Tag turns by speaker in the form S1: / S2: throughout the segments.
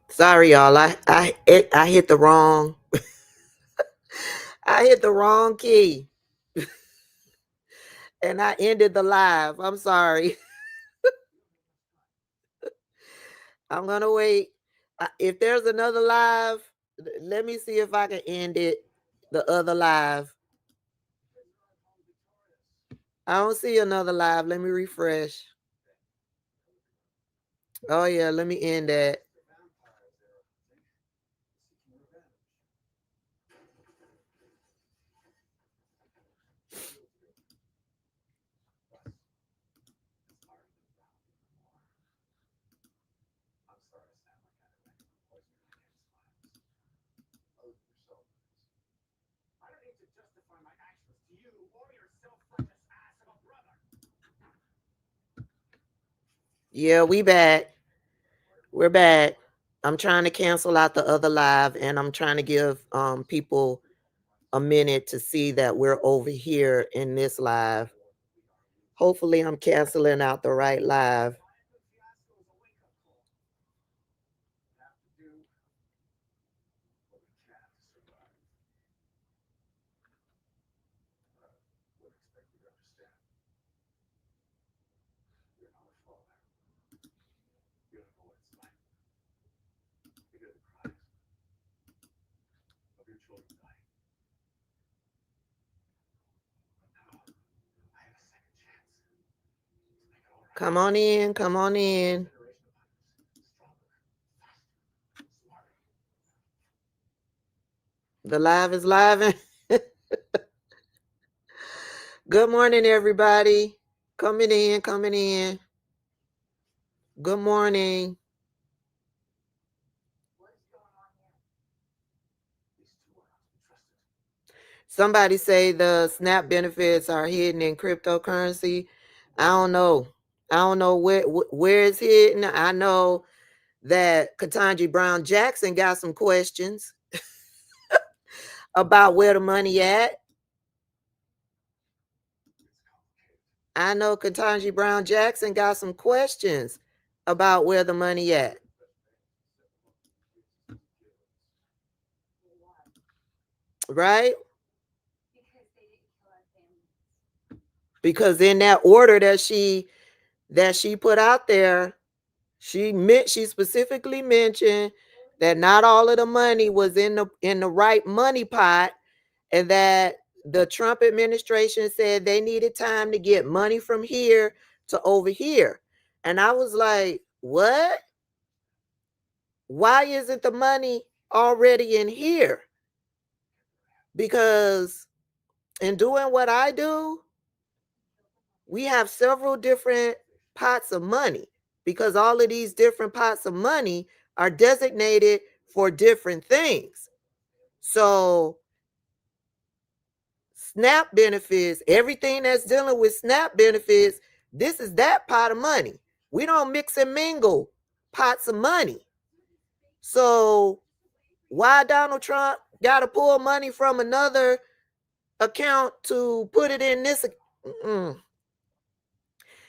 S1: Sorry, y'all. I hit the wrong. I hit the wrong key, and I ended the live. I'm sorry. I'm gonna wait. If there's another live, let me see if I can end it. The other live. I don't see another live. Let me refresh. Oh yeah, let me end that. Yeah, we back. We're back. I'm trying to cancel out the other live, and I'm trying to give people a minute to see that we're over here in this live. Hopefully I'm canceling out the right live. Come on in, come on in. The live is live. Good morning, everybody. Coming in, coming in. Good morning. Somebody say the SNAP benefits are hidden in cryptocurrency. I don't know. I don't know where it's hidden. I know that Ketanji Brown Jackson got some questions about where the money at. I know Ketanji Brown Jackson got some questions about where the money at. Right? Because in that order that she put out there, she specifically mentioned that not all of the money was in the right money pot, and that the Trump administration said they needed time to get money from here to over here. And I was like, what? Why isn't the money already in here? Because in doing what I do, we have several different pots of money, because all of these different pots of money are designated for different things. So SNAP benefits, everything that's dealing with SNAP benefits, this is that pot of money. We don't mix and mingle pots of money. So why Donald Trump got to pull money from another account to put it in this?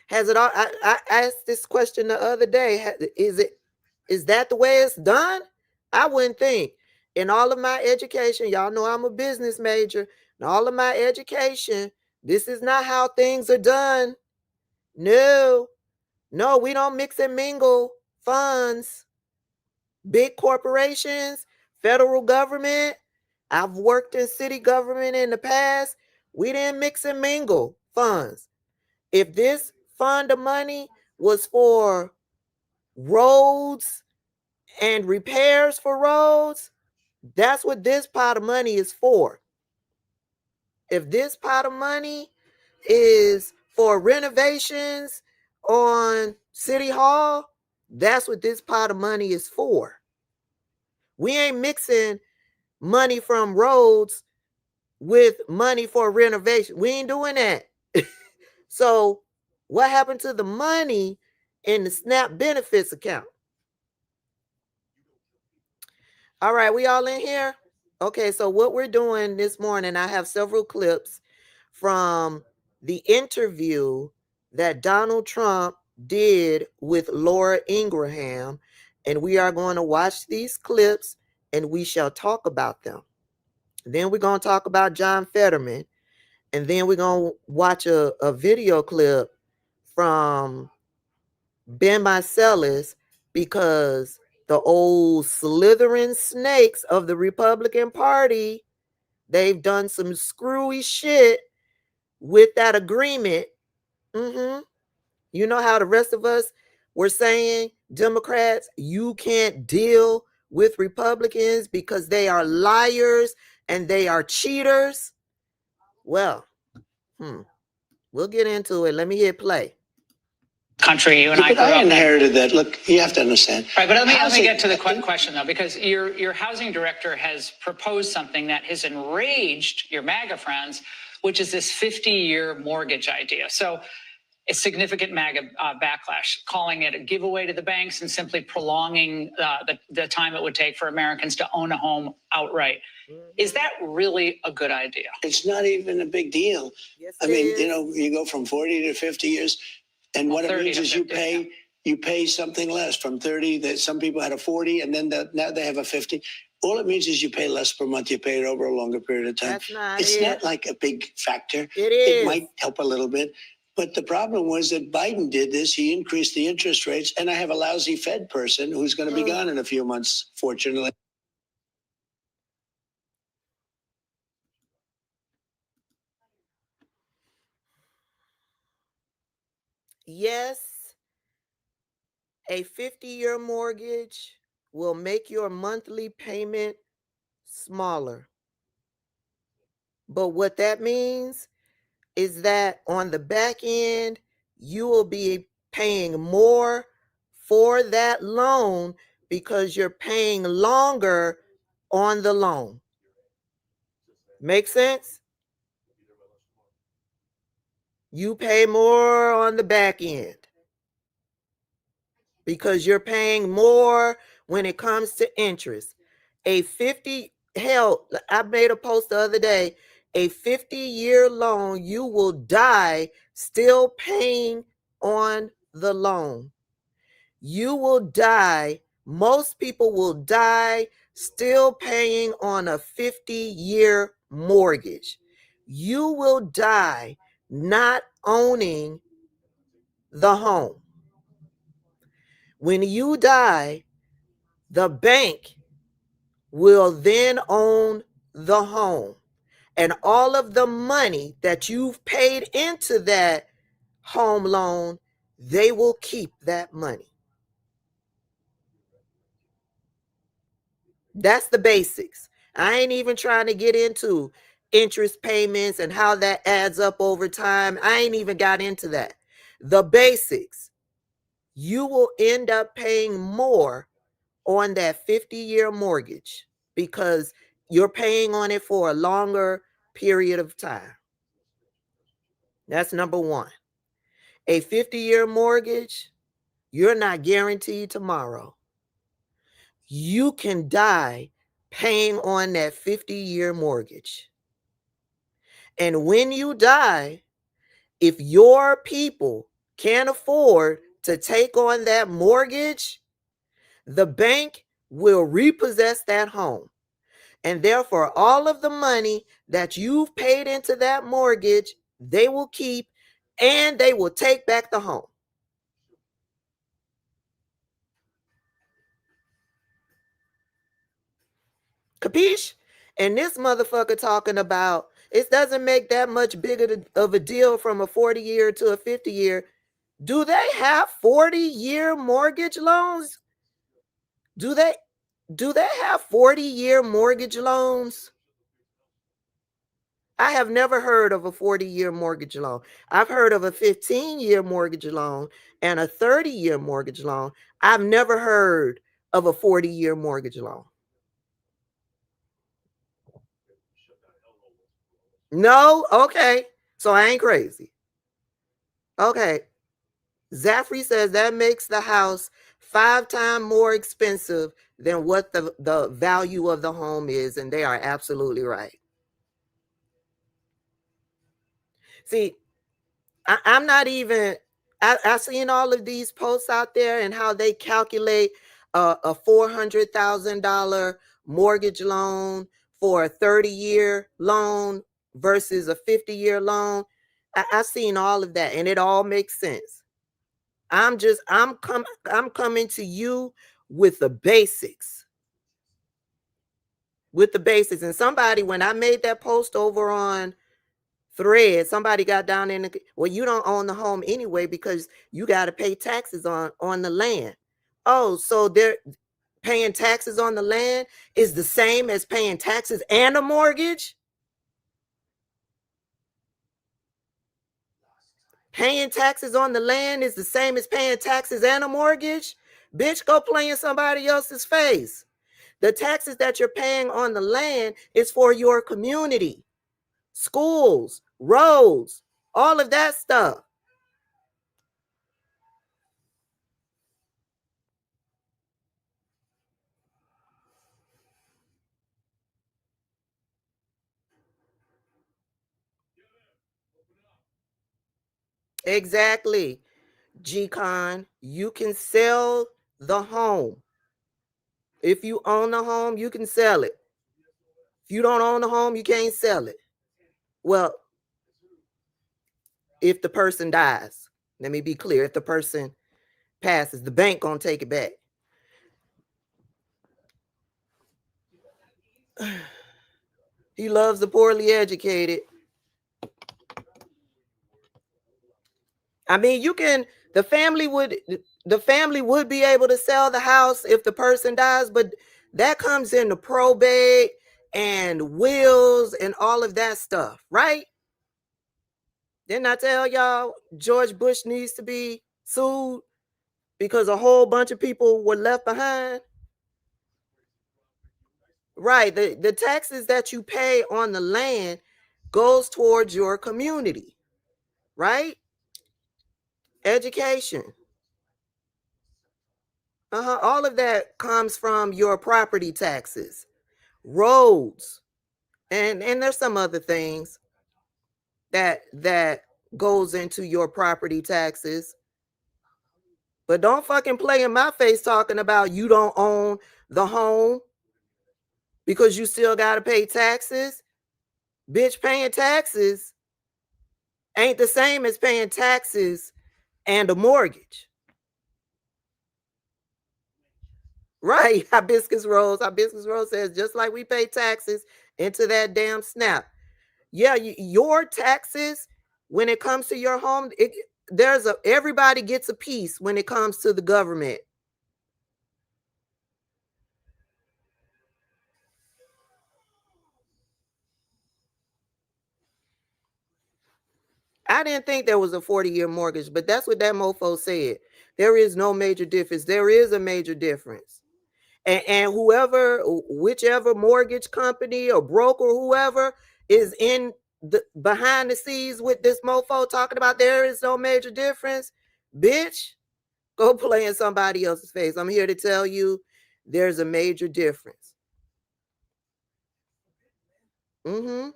S1: Has it all? I asked this question the other day. Is that the way it's done? I wouldn't think. In all of my education, y'all know I'm a business major. In all of my education, this is not how things are done. No, we don't mix and mingle funds. Big corporations, federal government. I've worked in city government in the past. We didn't mix and mingle funds. If this fund of money was for roads and repairs for roads, that's what this pot of money is for. If this pot of money is for renovations on City Hall, That's what this pot of money is for. We ain't mixing money from roads with money for renovation. We ain't doing that. So what happened to the money in the SNAP benefits account? All right, we all in here? Okay, so what we're doing this morning, I have several clips from the interview that Donald Trump did with Laura Ingraham, and we are going to watch these clips and we shall talk about them. Then we're going to talk about John Fetterman, and then we're going to watch a video clip from Ben Marcellus, because the old slithering snakes of the Republican Party, they've done some screwy shit with that agreement. You know how the rest of us were saying, Democrats, you can't deal with Republicans because they are liars and they are cheaters. Well, we'll get into it. Let me hit play.
S2: Country you and
S3: I grew up in. Inherited that. Look, you have to understand.
S2: Right, but let me get to the question though, because your housing director has proposed something that has enraged your MAGA friends, which is this 50-year mortgage idea. So a significant MAGA backlash, calling it a giveaway to the banks and simply prolonging the time it would take for Americans to own a home outright. Is that really a good idea?
S3: It's not even a big deal.
S1: Yes,
S3: I mean, you go from 40 to 50 years, and what it means is 50, you pay something less from 30. That some people had a 40, and then now they have a 50. All it means is you pay less per month. You pay it over a longer period of time. It's not like a big factor. It might help a little bit. But the problem was that Biden did this. He increased the interest rates, and I have a lousy Fed person who's going to be gone in a few months, fortunately.
S1: Yes, a 50-year mortgage will make your monthly payment smaller. But what that means is that on the back end, you will be paying more for that loan because you're paying longer on the loan. Make sense? You pay more on the back end because you're paying more when it comes to interest. I made a post the other day, a 50-year loan, you will die still paying on the loan. You will die, most people will die still paying on a 50-year mortgage. You will die not owning the home. When you die, the bank will then own the home. And all of the money that you've paid into that home loan, they will keep that money. That's the basics. I ain't even trying to get into interest payments and how that adds up over time. I ain't even got into that. The basics. You will end up paying more on that 50-year mortgage because you're paying on it for a longer period of time. That's number one. A 50-year mortgage, you're not guaranteed tomorrow. You can die paying on that 50-year mortgage. And when you die, if your people can't afford to take on that mortgage, the bank will repossess that home. And therefore, all of the money that you've paid into that mortgage, they will keep, and they will take back the home. Capiche? And this motherfucker talking about it doesn't make that much bigger of a deal from a 40-year to a 50-year. Do they have 40-year mortgage loans? Do they have 40-year mortgage loans? I have never heard of a 40-year mortgage loan. I've heard of a 15-year mortgage loan and a 30-year mortgage loan. I've never heard of a 40-year mortgage loan. No? Okay. So I ain't crazy. Okay. Zafri says that makes the house 5 times more expensive than what the value of the home is, and they are absolutely right. See, I'm not even, I seen all of these posts out there and how they calculate a $400,000 mortgage loan for a 30-year loan versus a 50-year loan. I seen all of that, and it all makes sense. I'm coming to you with the basics. With the basics. And somebody, when I made that post over on Thread, somebody got down in the, well, you don't own the home anyway because you got to pay taxes on the land. Oh, so they're paying taxes on the land is the same as paying taxes and a mortgage? Paying taxes on the land is the same as paying taxes and a mortgage? Bitch, go play in somebody else's face. The taxes that you're paying on the land is for your community, schools, roads, all of that stuff. Exactly. G-Con, you can sell the home. If you own the home, you can sell it. If you don't own the home, you can't sell it. Well, if the person dies, let me be clear. If the person passes, the bank gonna take it back. He loves the poorly educated. I mean, the family would be able to sell the house if the person dies, but that comes into probate and wills and all of that stuff, right? Didn't I tell y'all George Bush needs to be sued because a whole bunch of people were left behind? Right. The taxes that you pay on the land goes towards your community, right? Education. All of that comes from your property taxes, roads, and there's some other things that goes into your property taxes. But don't fucking play in my face talking about you don't own the home because you still got to pay taxes. Bitch, paying taxes ain't the same as paying taxes and a mortgage. Right. Hibiscus Rose says, just like we pay taxes into that damn SNAP. Yeah, your taxes, when it comes to your home, everybody gets a piece when it comes to the government. I didn't think there was a 40-year mortgage, but that's what that mofo said. There is no major difference. There is a major difference. And whichever mortgage company or broker, whoever is in the behind the scenes with this mofo talking about there is no major difference, bitch, go play in somebody else's face. I'm here to tell you there's a major difference. Mm-hmm.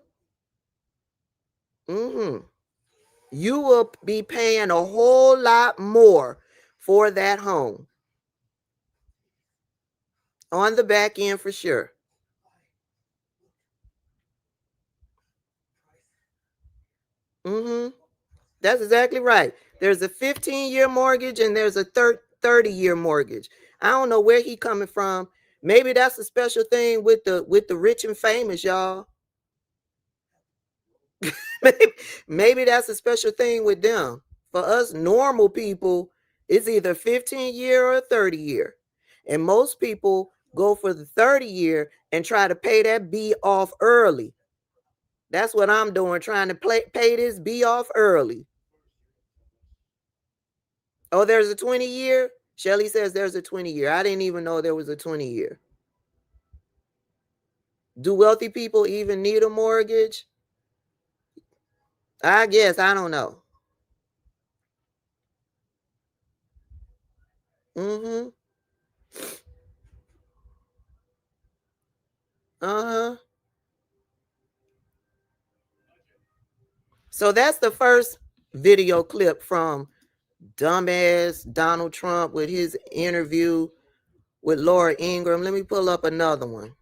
S1: Mm-hmm. You will be paying a whole lot more for that home on the back end for sure. Mm-hmm. That's exactly right. There's a 15-year mortgage and there's a 30-year mortgage. I don't know where he coming from. Maybe that's a special thing with the rich and famous, y'all. maybe that's a special thing with them. For us normal people, it's either 15-year or 30-year. And most people go for the 30-year and try to pay that B off early. That's what I'm doing, trying to pay this B off early. Oh, there's a 20-year? Shelly says there's a 20-year. I didn't even know there was a 20-year. Do wealthy people even need a mortgage? I guess. I don't know. Mm-hmm. Uh-huh. So that's the first video clip from dumbass Donald Trump with his interview with Laura Ingraham. Let me pull up another one.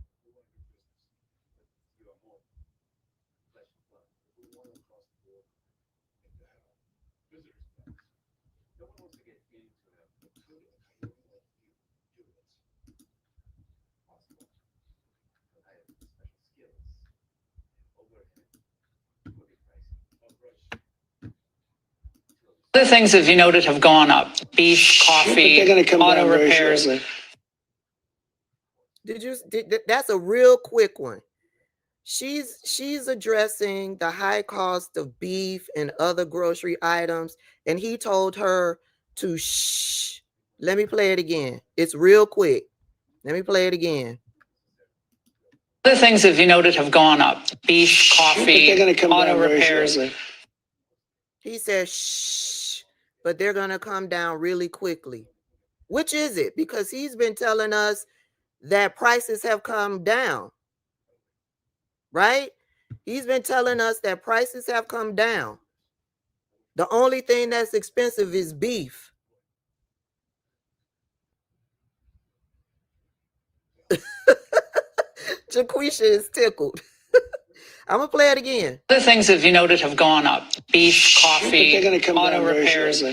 S2: Other things, as you noted, have gone up. Beef, coffee, auto repairs.
S1: That's a real quick one. She's addressing the high cost of beef and other grocery items, and he told her to shh. Let me play it again. It's real quick. Let me play it again.
S2: Other things, as you noted, have gone up. Beef, coffee, auto repairs.
S1: He says shh, but they're going to come down really quickly. Which is it? Because he's been telling us that prices have come down, right? He's been telling us that prices have come down. The only thing that's expensive is beef. Jaquisha is tickled. I'm going to play it again.
S2: Other things, as you noted, have gone up. Beef, coffee, auto repairs.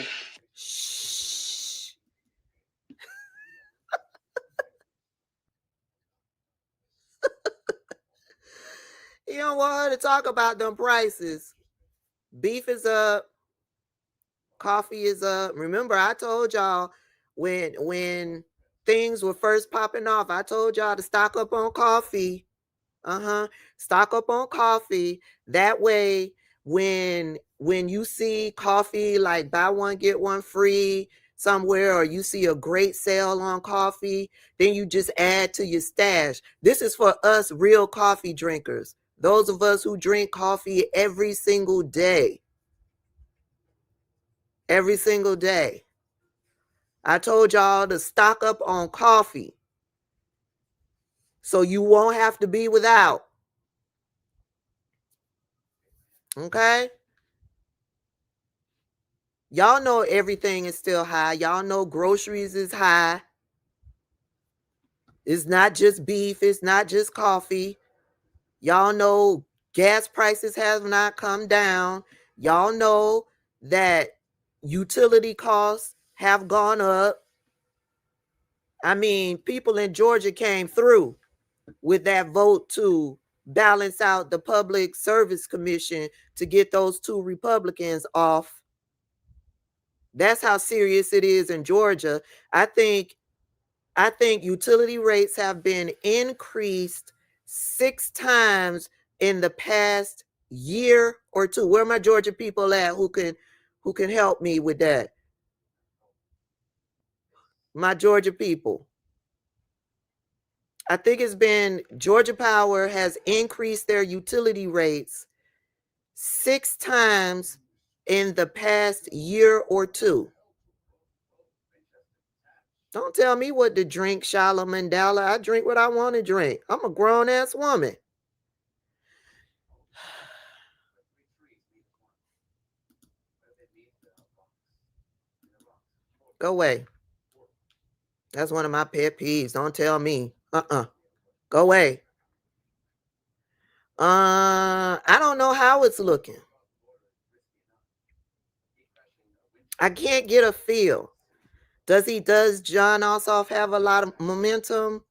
S1: Shh. You don't want her to talk about them prices. Beef is up. Coffee is up. Remember, I told y'all when things were first popping off, I told y'all to stock up on coffee. Stock up on coffee. That way, when you see coffee like buy one get one free somewhere, or you see a great sale on coffee, then you just add to your stash. This is for us real coffee drinkers. Those of us who drink coffee every single day. Every single day. I told y'all to stock up on coffee so you won't have to be without. Okay? Y'all know everything is still high. Y'all know groceries is high. It's not just beef. It's not just coffee. Y'all know gas prices have not come down. Y'all know that utility costs have gone up. I mean, people in Georgia came through with that vote to balance out the Public Service Commission to get those two Republicans off. That's how serious it is in Georgia. I think utility rates have been increased 6 times in the past year or two. Where are my Georgia people at who can help me with that? My Georgia people. I think it's been Georgia Power has increased their utility rates 6 times in the past year or two. Don't tell me what to drink, Shala Mandela. I drink what I want to drink. I'm a grown-ass woman. Go away. That's one of my pet peeves. Don't tell me. Go away. I don't know how it's looking. I can't get a feel. Does John Ossoff have a lot of momentum?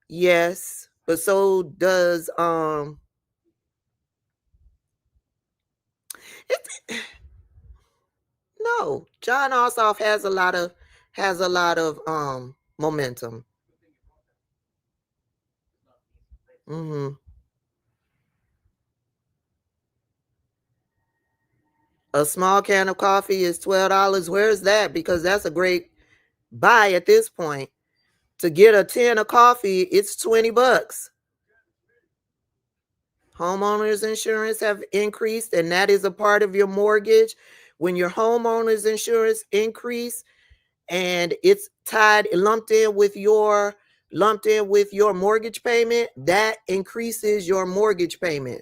S1: Yes. But so does no. John Ossoff has a lot of momentum. A small can of coffee is $12. Where's that? Because that's a great buy at this point. To get a tin of coffee, it's $20. Homeowners insurance have increased, and that is a part of your mortgage. When your homeowners insurance increase and it's tied, lumped in with your mortgage payment, that increases your mortgage payment.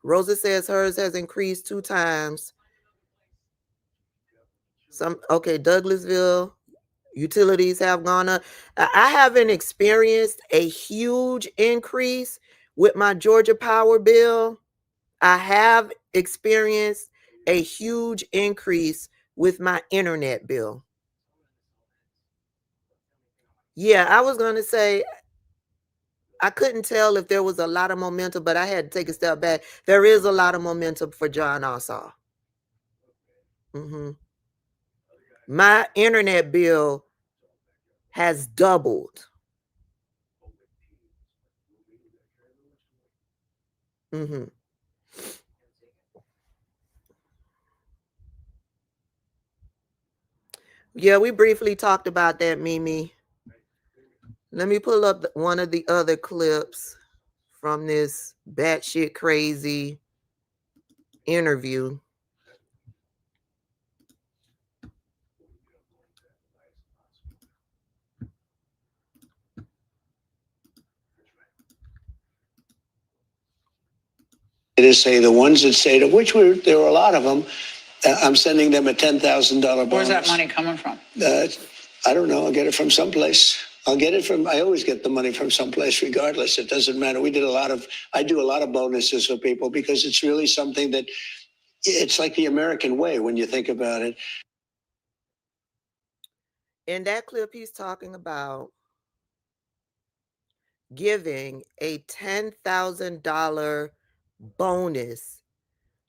S1: Rosa says hers has increased 2 times. Douglasville utilities have gone up. I haven't experienced a huge increase with my Georgia power bill. I have experienced a huge increase with my internet bill. Yeah, I was going to say I couldn't tell if there was a lot of momentum, but I had to take a step back. There is a lot of momentum for John Ossaw. My internet bill has doubled. Yeah, we briefly talked about that, Mimi. Let me pull up one of the other clips from this batshit crazy interview.
S3: It is say the ones that say to which there were a lot of them. I'm sending them a $10,000 bonus.
S2: Where's that money coming from?
S3: I don't know. I'll get it from someplace. I always get the money from someplace regardless. It doesn't matter. I do a lot of bonuses for people because it's really something that it's like the American way when you think about it.
S1: In that clip, he's talking about giving a $10,000 bonus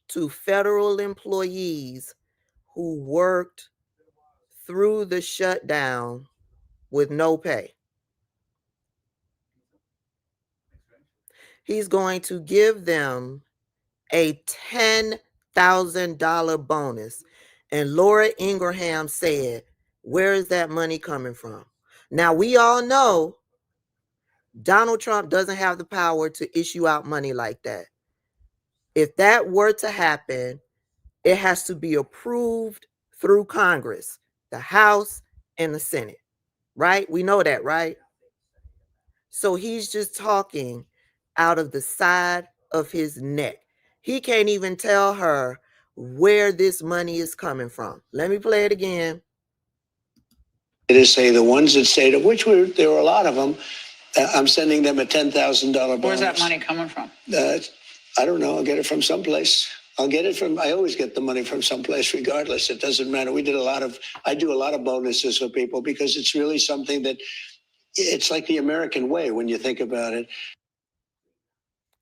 S1: to federal employees who worked through the shutdown with no pay. He's going to give them a $10,000 bonus. And Laura Ingraham said, where is that money coming from? Now, we all know Donald Trump doesn't have the power to issue out money like that. If that were to happen, it has to be approved through Congress, the House and the Senate, right? We know that, right? So he's just talking out of the side of his neck. He can't even tell her where this money is coming from. Let me play it again.
S3: It is say the ones that say to which there were a lot of them. I'm sending them a $10,000 bonus.
S2: Where's that money coming from?
S3: I don't know. I'll get it from someplace. I always get the money from someplace regardless. It doesn't matter. I do a lot of bonuses for people because it's really something that it's like the American way when you think about it.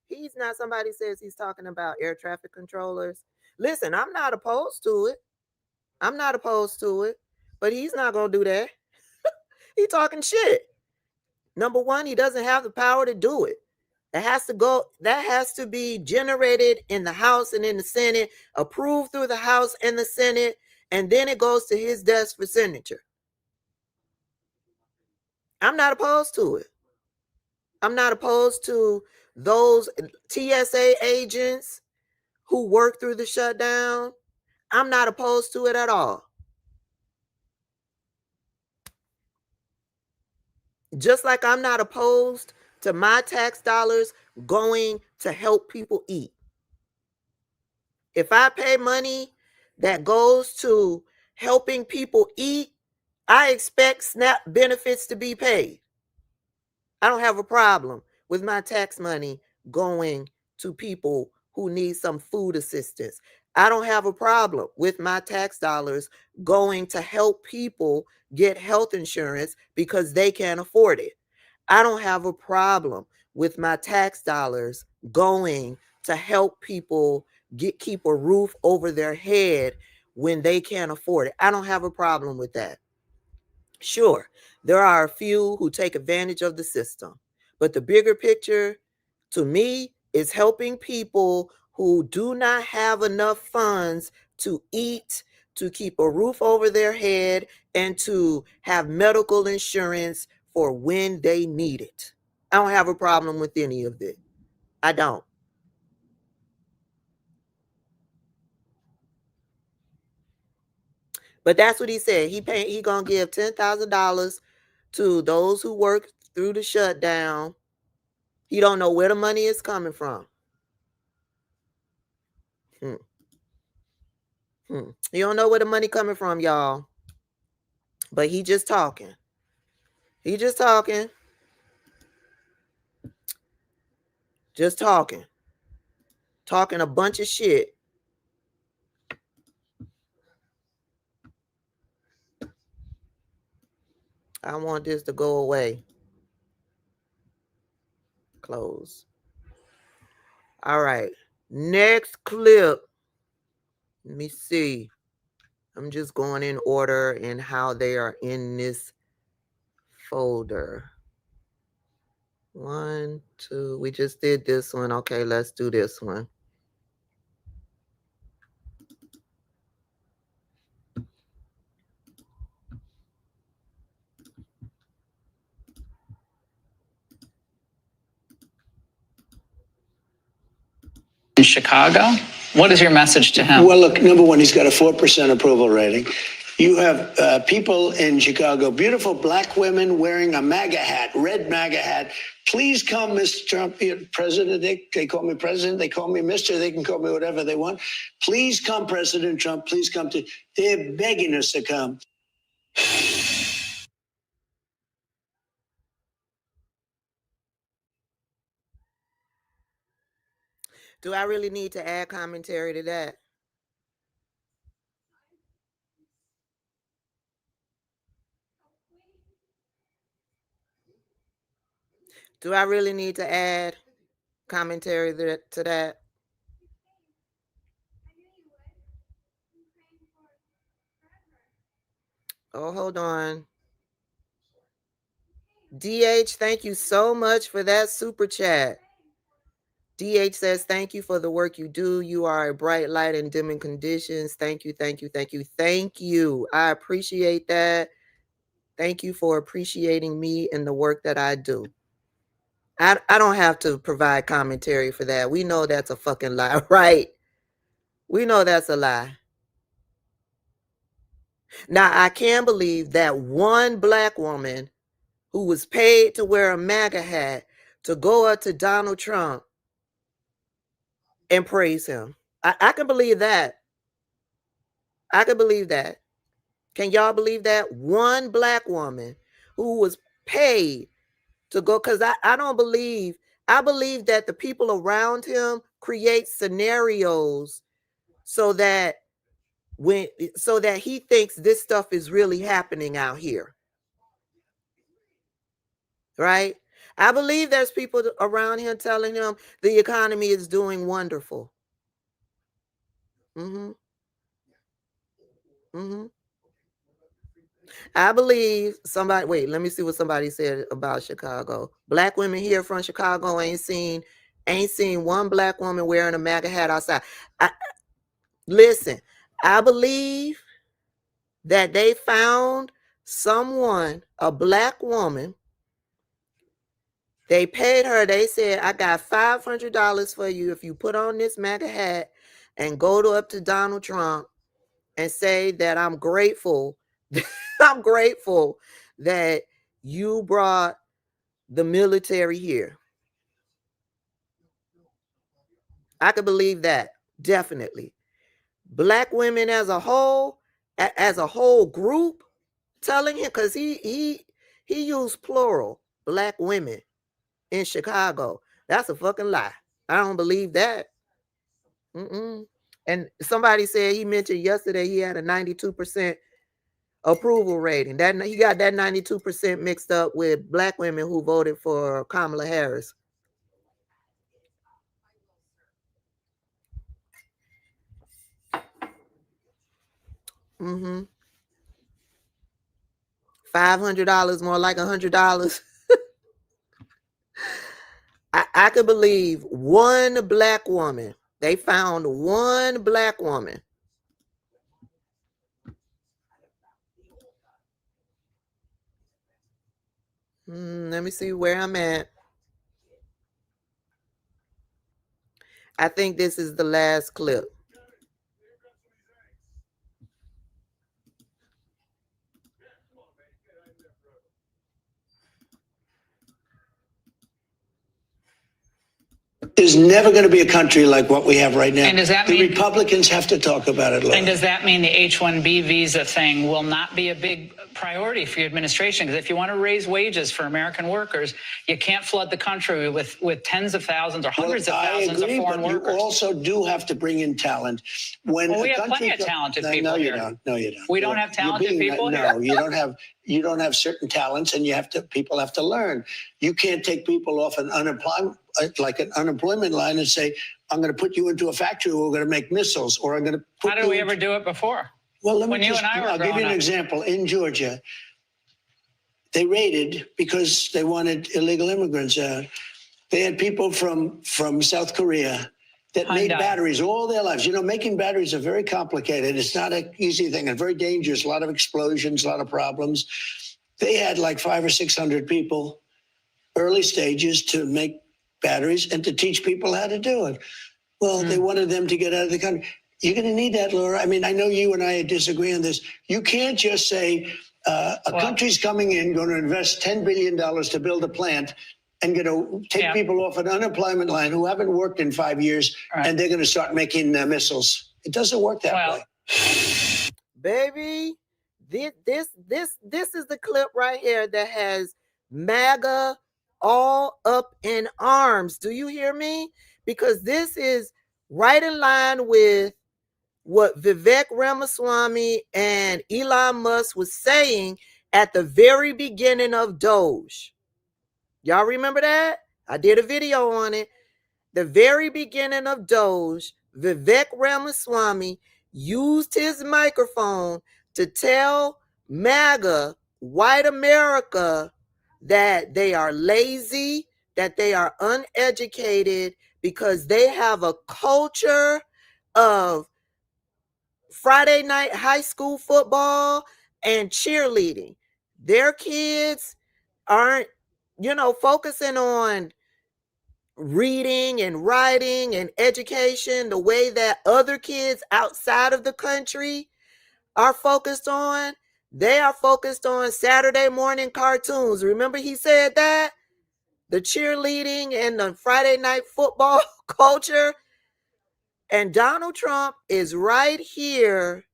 S1: He's not, somebody says he's talking about air traffic controllers. Listen, I'm not opposed to it. But he's not going to do that. He's talking shit. Number one, he doesn't have the power to do it. That has to be generated in the House and in the Senate, approved through the House and the Senate, and then it goes to his desk for signature. I'm not opposed to it. I'm not opposed to those TSA agents who work through the shutdown. I'm not opposed to it at all. Just like I'm not opposed to my tax dollars going to help people eat. If I pay money that goes to helping people eat, I expect SNAP benefits to be paid. I don't have a problem with my tax money going to people who need some food assistance. I don't have a problem with my tax dollars going to help people get health insurance because they can't afford it. I don't have a problem with my tax dollars going to help people keep a roof over their head when they can't afford it. I don't have a problem with that. Sure, there are a few who take advantage of the system, but the bigger picture to me is helping people who do not have enough funds to eat, to keep a roof over their head, and to have medical insurance for when they need it. I don't have a problem with any of it. I don't. But that's what he said. He gonna give $10,000 to those who work through the shutdown. He don't know where the money is coming from. You don't know where the money coming from, y'all. But he just talking. He just talking. Just talking. Talking a bunch of shit. I want this to go away. Close. All right. Next clip. Let me see. I'm just going in order and how they are in this folder. 1, 2. We just did this one. Okay, let's do this one.
S2: In Chicago? What is your message to him?
S3: Well, look, number one, he's got a 4% approval rating. You have people in Chicago, beautiful black women wearing a MAGA hat, red MAGA hat. Please come, Mr. Trump, President. They call me president. They call me Mr. They can call me whatever they want. Please come, President Trump. Please come to. They're begging us to come.
S1: Do I really need to add commentary to that? Do I really need to add commentary to that? Oh, hold on. DH, thank you so much for that super chat. DH says, thank you for the work you do. You are a bright light in dimming conditions. Thank you, thank you, thank you, thank you. I appreciate that. Thank you for appreciating me and the work that I do. I don't have to provide commentary for that. We know that's a fucking lie, right? We know that's a lie. Now, I can't believe that one black woman who was paid to wear a MAGA hat to go up to Donald Trump and praise him. I can believe that. I can believe that. Can y'all believe that? One black woman who was paid to go, because I don't believe, I believe that the people around him create scenarios so that he thinks this stuff is really happening out here. Right? I believe there's people around him telling him the economy is doing wonderful. I believe somebody, wait, let me see what somebody said about Chicago. Black women here from Chicago ain't seen one black woman wearing a MAGA hat outside. Listen, I believe that they found someone, a black woman. They paid her. They said, I got $500 for you if you put on this MAGA hat and go up to Donald Trump and say that I'm grateful. I'm grateful that you brought the military here. I could believe that, definitely. Black women as a whole group telling him, because he used plural, black women in Chicago. That's a fucking lie. I don't believe that. And somebody said, he mentioned yesterday he had a 92% approval rating. That he got that 92% mixed up with black women who voted for Kamala Harris. $500 more like $100. I could believe one black woman They found one black woman. Let me see where I'm at. I think this is the last clip.
S3: There's never going to be a country like what we have right now.
S2: And does that
S3: the
S2: mean
S3: Republicans have to talk about it, Laura.
S2: And does that mean the H-1B visa thing will not be a big priority for your administration? Because if you want to raise wages for American workers, you can't flood the country with tens of thousands or hundreds of thousands of foreign workers.
S3: You also do have to bring in talent.
S2: When we have plenty of talented people
S3: here.
S2: No, you don't. We don't have talented people here?
S3: No, you don't have. You don't have certain talents, and people have to learn. You can't take people off an unemployment line and say, I'm going to put you into a factory where we're going to make missiles, or I'm going to put
S2: How did we ever do it before?
S3: Well, I'll give you an example. In Georgia, they raided because they wanted illegal immigrants out. They had people from South Korea that made batteries all their lives. You know, making batteries are very complicated. It's not an easy thing and very dangerous. A lot of explosions, a lot of problems. They had like 500 or 600 people, early stages, to make batteries and to teach people how to do it. Well, they wanted them to get out of the country. You're going to need that, Laura. I mean, I know you and I disagree on this. You can't just say a country's coming in, going to invest $10 billion to build a plant, and going to take people off an unemployment line who haven't worked in 5 years, and they're going to start making missiles. It doesn't work that way.
S1: Baby, this is the clip right here that has MAGA all up in arms. Do you hear me? Because this is right in line with what Vivek Ramaswamy and Elon Musk was saying at the very beginning of Doge. Y'all remember that? I did a video on it. The very beginning of Doge, Vivek Ramaswamy used his microphone to tell MAGA, white America, that they are lazy, that they are uneducated, because they have a culture of Friday night high school football and cheerleading. Their kids aren't, focusing on reading and writing and education the way that other kids outside of the country are focused on. They are focused on Saturday morning cartoons. Remember he said that? The cheerleading and the Friday night football culture. And Donald Trump is right here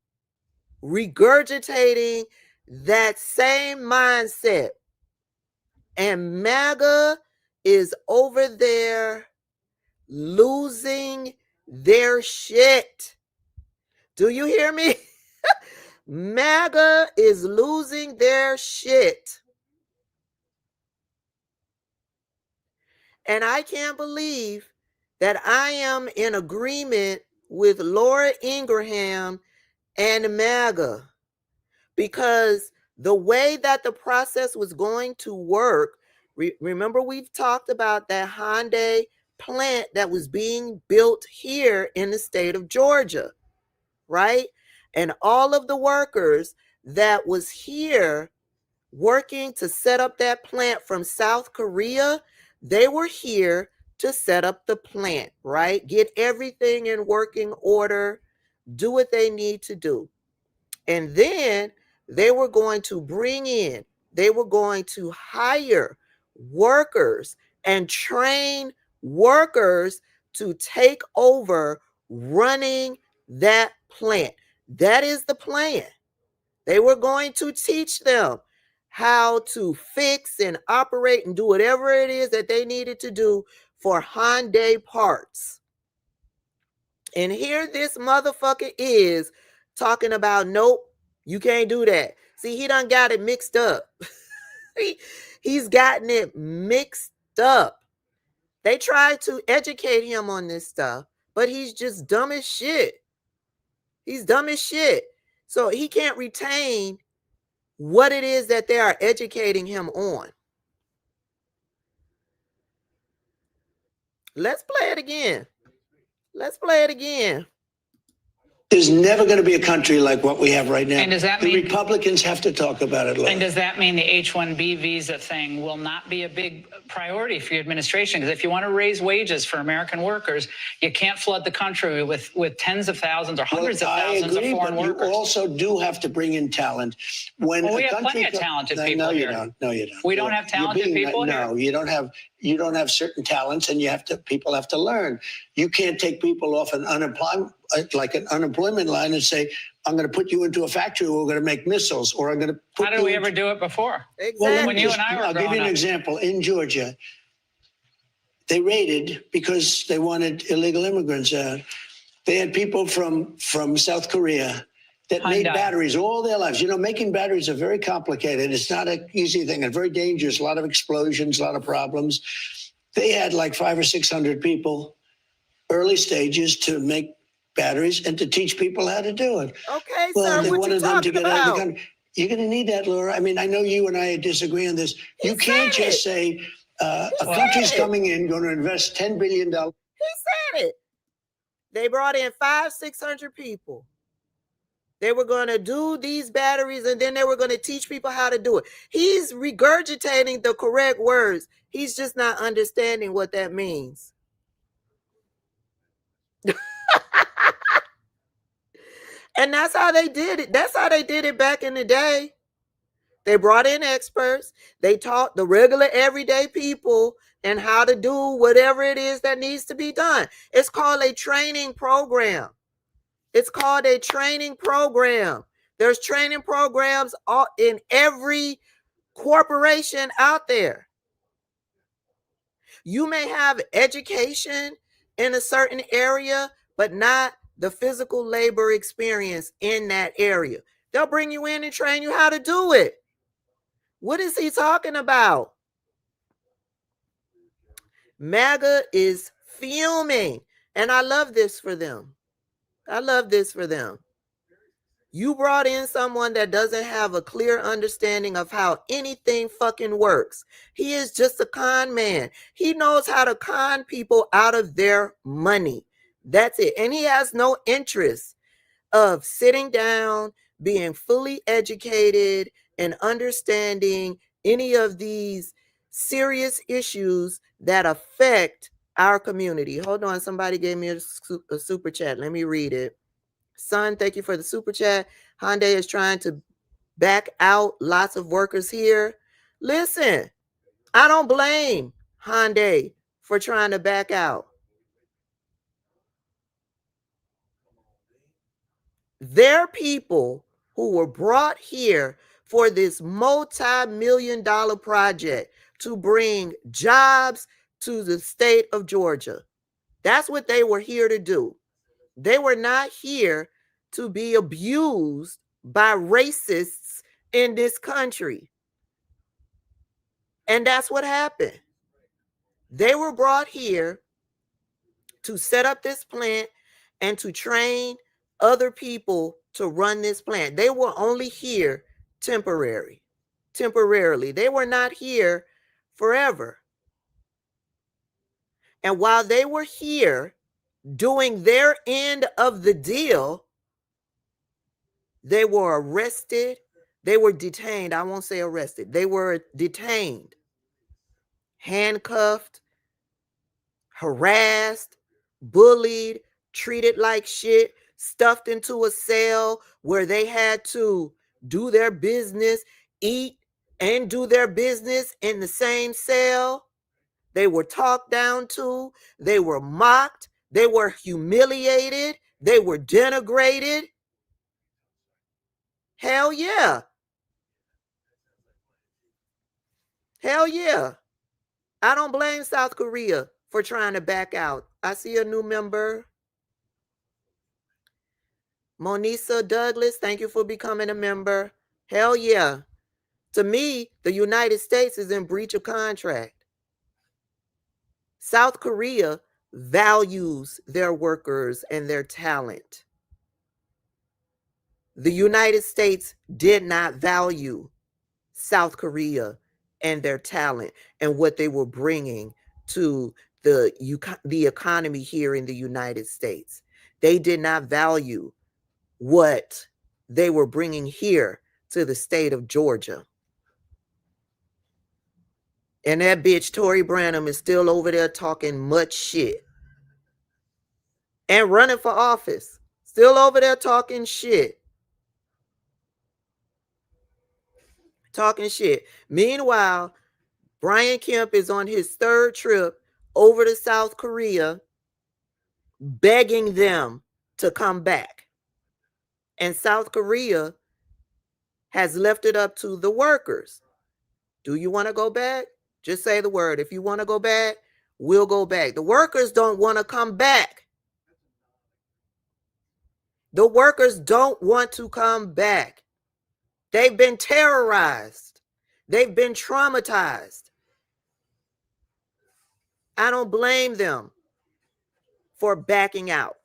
S1: regurgitating that same mindset. And MAGA is over there losing their shit. Do you hear me? MAGA is losing their shit. And I can't believe that I am in agreement with Laura Ingraham and MAGA, because the way that the process was going to work, remember we've talked about that Hyundai plant that was being built here in the state of Georgia, right? And all of the workers that was here working to set up that plant from South Korea, they were here to set up the plant, right? Get everything in working order, do what they need to do. And then they were going to hire workers and train workers to take over running that plant. That is the plan. They were going to teach them how to fix and operate and do whatever it is that they needed to do for Hyundai parts. And here this motherfucker is talking about, nope, you can't do that. See, he done got it mixed up. He's gotten it mixed up. They tried to educate him on this stuff, but he's just dumb as shit. He's dumb as shit. So he can't retain what it is that they are educating him on. Let's play it again. Let's play it again.
S3: There's never going to be a country like what we have right now.
S2: And does that
S3: the
S2: mean
S3: Republicans have to talk about it, Laura.
S2: And does that mean the H-1B visa thing will not be a big priority for your administration? Because if you want to raise wages for American workers, you can't flood the country with tens of thousands or hundreds of thousands of foreign workers.
S3: You also do have to bring in talent.
S2: When we have plenty of talented people here.
S3: No, you don't.
S2: We don't have talented people here?
S3: No, you don't have certain talents, and people have to learn. You can't take people off an unemployment line and say, I'm going to put you into a factory where we're going to make missiles, or I'm going to put
S2: How did we ever do it before?
S1: Exactly.
S3: Well,
S2: when you and I were
S3: I'll give you an example. In Georgia, they raided because they wanted illegal immigrants out. They had people from South Korea that made batteries all their lives. Making batteries are very complicated. It's not an easy thing and very dangerous. A lot of explosions, a lot of problems. They had like 500 or 600 people, early stages, to make batteries and to teach people how to do it.
S1: Okay, sir, what you talking about?
S3: You're going to need that, Laura. I mean, I know you and I disagree on this. You can't just say a country's coming in, going to invest $10 billion.
S1: He said it. They brought in 500-600 people. They were going to do these batteries, and then they were going to teach people how to do it. He's regurgitating the correct words. He's just not understanding what that means. And that's how they did it. That's how they did it back in the day. They brought in experts. They taught the regular everyday people and how to do whatever it is that needs to be done. It's called a training program. It's called a training program. There's training programs in every corporation out there. You may have education in a certain area, but not the physical labor experience in that area. They'll bring you in and train you how to do it. What is he talking about? MAGA is fuming, and I love this for them. I love this for them. You brought in someone that doesn't have a clear understanding of how anything fucking works. He is just a con man. He knows how to con people out of their money. That's it. And he has no interest of sitting down, being fully educated, and understanding any of these serious issues that affect our community. Hold on. Somebody gave me a super chat. Let me read it. Son, thank you for the super chat. Hyundai is trying to back out lots of workers here. Listen, I don't blame Hyundai for trying to back out. They're people who were brought here for this multi-million-dollar project to bring jobs to the state of Georgia. That's what they were here to do. They were not here to be abused by racists in this country. And that's what happened. They were brought here to set up this plant and to train other people to run this plant. They were only here temporarily. They were not here forever. And while they were here doing their end of the deal, they were arrested. They were detained. I won't say arrested. They were detained, handcuffed, harassed, bullied, treated like shit, stuffed into a cell where they had to do their business, eat and do their business in the same cell. They were talked down to. They were mocked. They were humiliated. They were denigrated. Hell yeah. Hell yeah. I don't blame South Korea for trying to back out. I see a new member. Monisa Douglas, thank you for becoming a member. Hell yeah. To me, the United States is in breach of contract. South Korea values their workers and their talent. The United States did not value South Korea and their talent and what they were bringing to the economy here in the United States. They did not value what they were bringing here to the state of Georgia. And that bitch Tory Branham is still over there talking much shit and running for office. Still over there talking shit. Talking shit. Meanwhile, Brian Kemp is on his third trip over to South Korea, begging them to come back. And South Korea has left it up to the workers. Do you want to go back? Just say the word. If you want to go back, we'll go back. The workers don't want to come back. The workers don't want to come back. They've been terrorized. They've been traumatized. I don't blame them for backing out.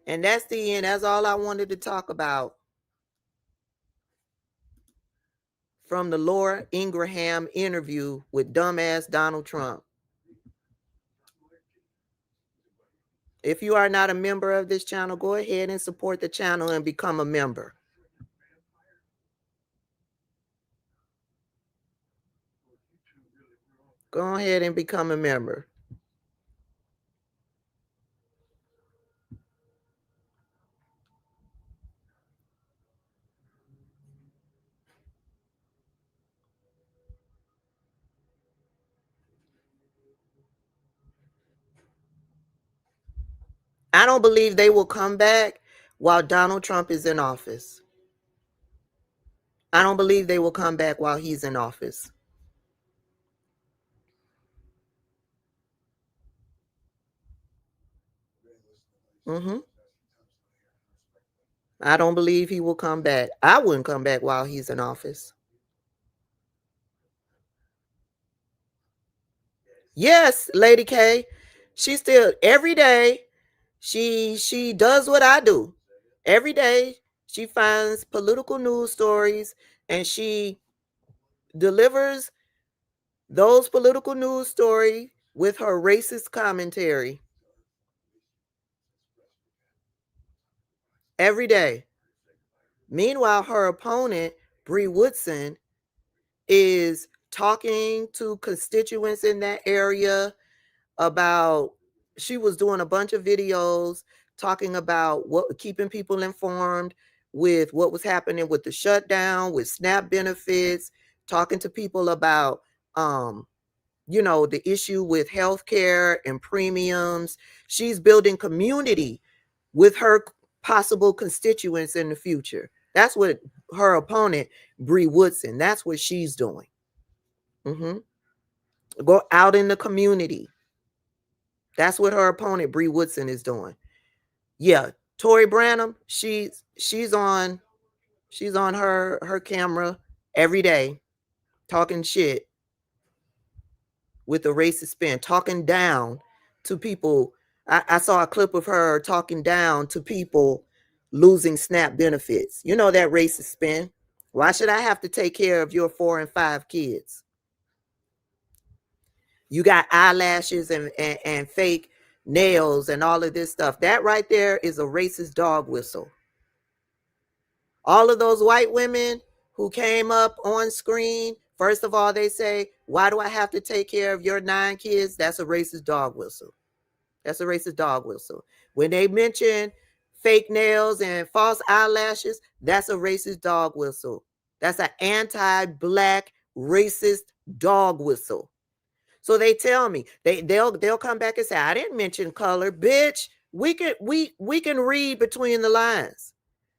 S1: And that's the end. That's all I wanted to talk about from the Laura Ingraham interview with dumbass Donald Trump. If you are not a member of this channel, go ahead and support the channel and become a member. Go ahead and become a member. I don't believe they will come back while Donald Trump is in office. I don't believe they will come back while he's in office. I don't believe he will come back. I wouldn't come back while he's in office. Yes, Lady K. She still, every day, she does what I do. Every day, she finds political news stories and she delivers those political news stories with her racist commentary. Every day. Meanwhile, her opponent, Bree Woodson, is talking to constituents in that area about, she was doing a bunch of videos talking about what, keeping people informed with what was happening with the shutdown, with SNAP benefits, talking to people about the issue with healthcare and premiums. She's building community with her possible constituents in the future. That's what her opponent, Bree Woodson, that's what she's doing. Go out in the community. That's what her opponent, Bree Woodson, is doing. Yeah, Tory Branham, she's on her camera every day talking shit with a racist spin, talking down to people. I saw a clip of her talking down to people losing SNAP benefits. You know, that racist spin. Why should I have to take care of your 4 and 5 kids? You got eyelashes and fake nails and all of this stuff. That right there is a racist dog whistle. All of those white women who came up on screen, first of all, they say, why do I have to take care of your 9 kids? That's a racist dog whistle. That's a racist dog whistle. When they mention fake nails and false eyelashes, that's a racist dog whistle. That's an anti-black racist dog whistle. So they tell me, they'll come back and say, I didn't mention color. Bitch, we can read between the lines.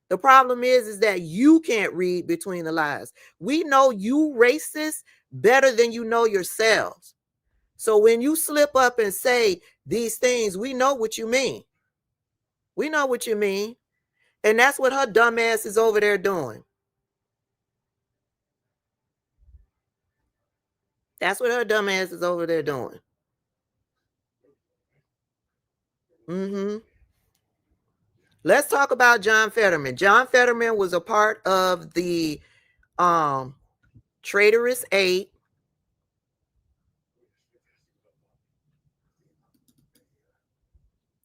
S1: The problem is that you can't read between the lines. We know you racist better than you know yourselves. So when you slip up and say these things, we know what you mean. We know what you mean. And that's what her dumb ass is over there doing. That's what her dumb ass is over there doing. Let's talk about John Fetterman. John Fetterman was a part of the Traitorous 8.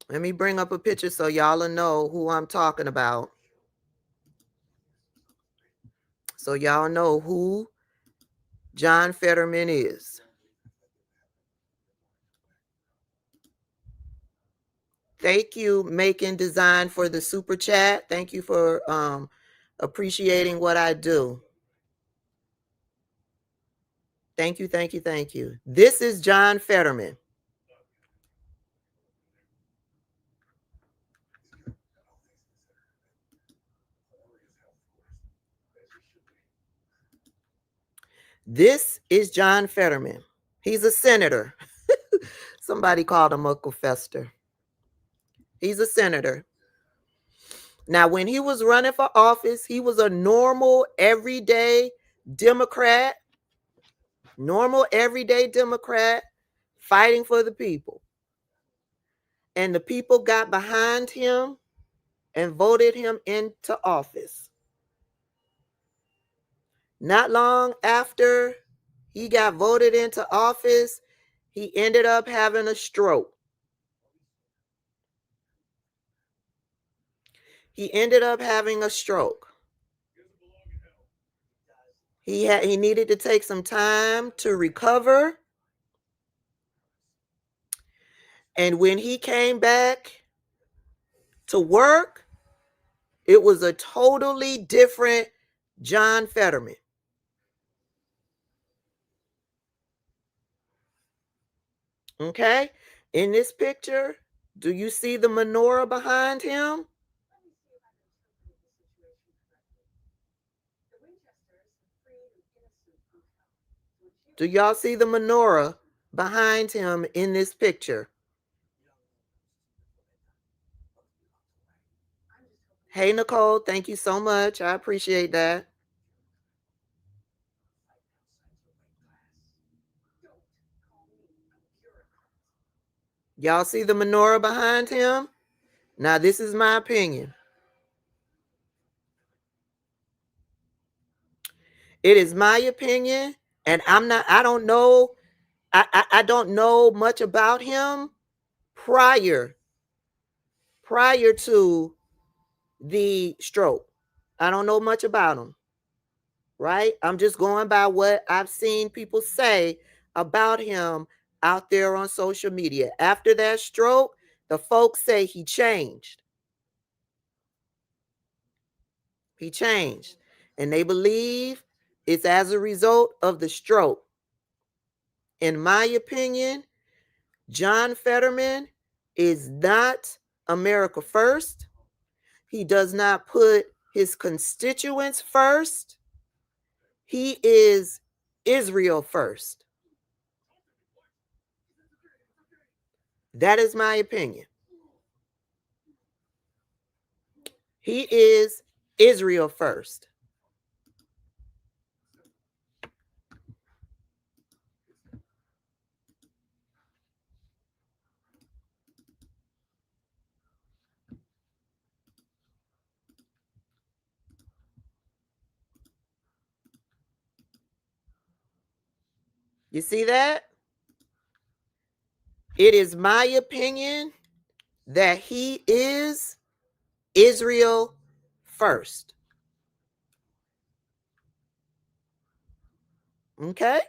S1: Let me bring up a picture so y'all will know who I'm talking about. So y'all know who John Fetterman is. Thank you, Making Design, for the super chat. Thank you for appreciating what I do. Thank you, thank you, thank you. This is John Fetterman. This is John Fetterman. He's a senator. Somebody called him Uncle Fester. He's a senator. Now, when he was running for office, he was a normal, everyday Democrat. Normal, everyday Democrat fighting for the people. And the people got behind him and voted him into office. Not long after he got voted into office, he ended up having a stroke. He ended up having a stroke. He needed to take some time to recover. And when he came back to work, it was a totally different John Fetterman. Okay? In this picture, do you see the menorah behind him? Do y'all see the menorah behind him in this picture? Hey, Nicole, thank you so much. I appreciate that. Y'all see the menorah behind him? Now, this is my opinion. It is my opinion, and I don't know, I don't know much about him prior to the stroke. I don't know much about him, right? I'm just going by what I've seen people say about him out there on social media. After that stroke, the folks say he changed. He changed. And they believe it's as a result of the stroke. In my opinion, John Fetterman is not America first. He does not put his constituents first. He is Israel first. That is my opinion. He is Israel first. You see that? It is my opinion that he is Israel first. Okay?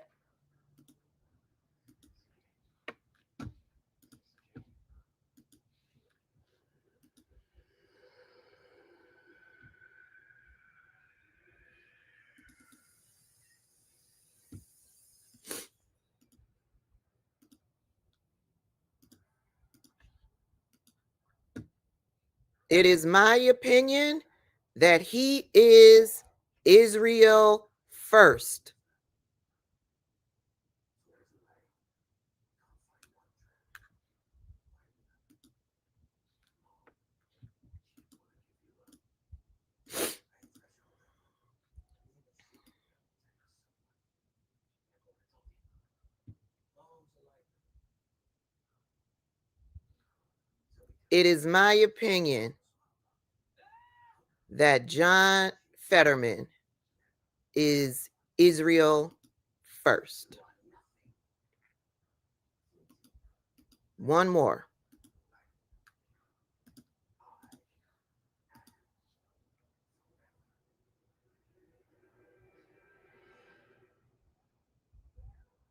S1: It is my opinion that he is Israel first. It is my opinion that John Fetterman is Israel first. One more.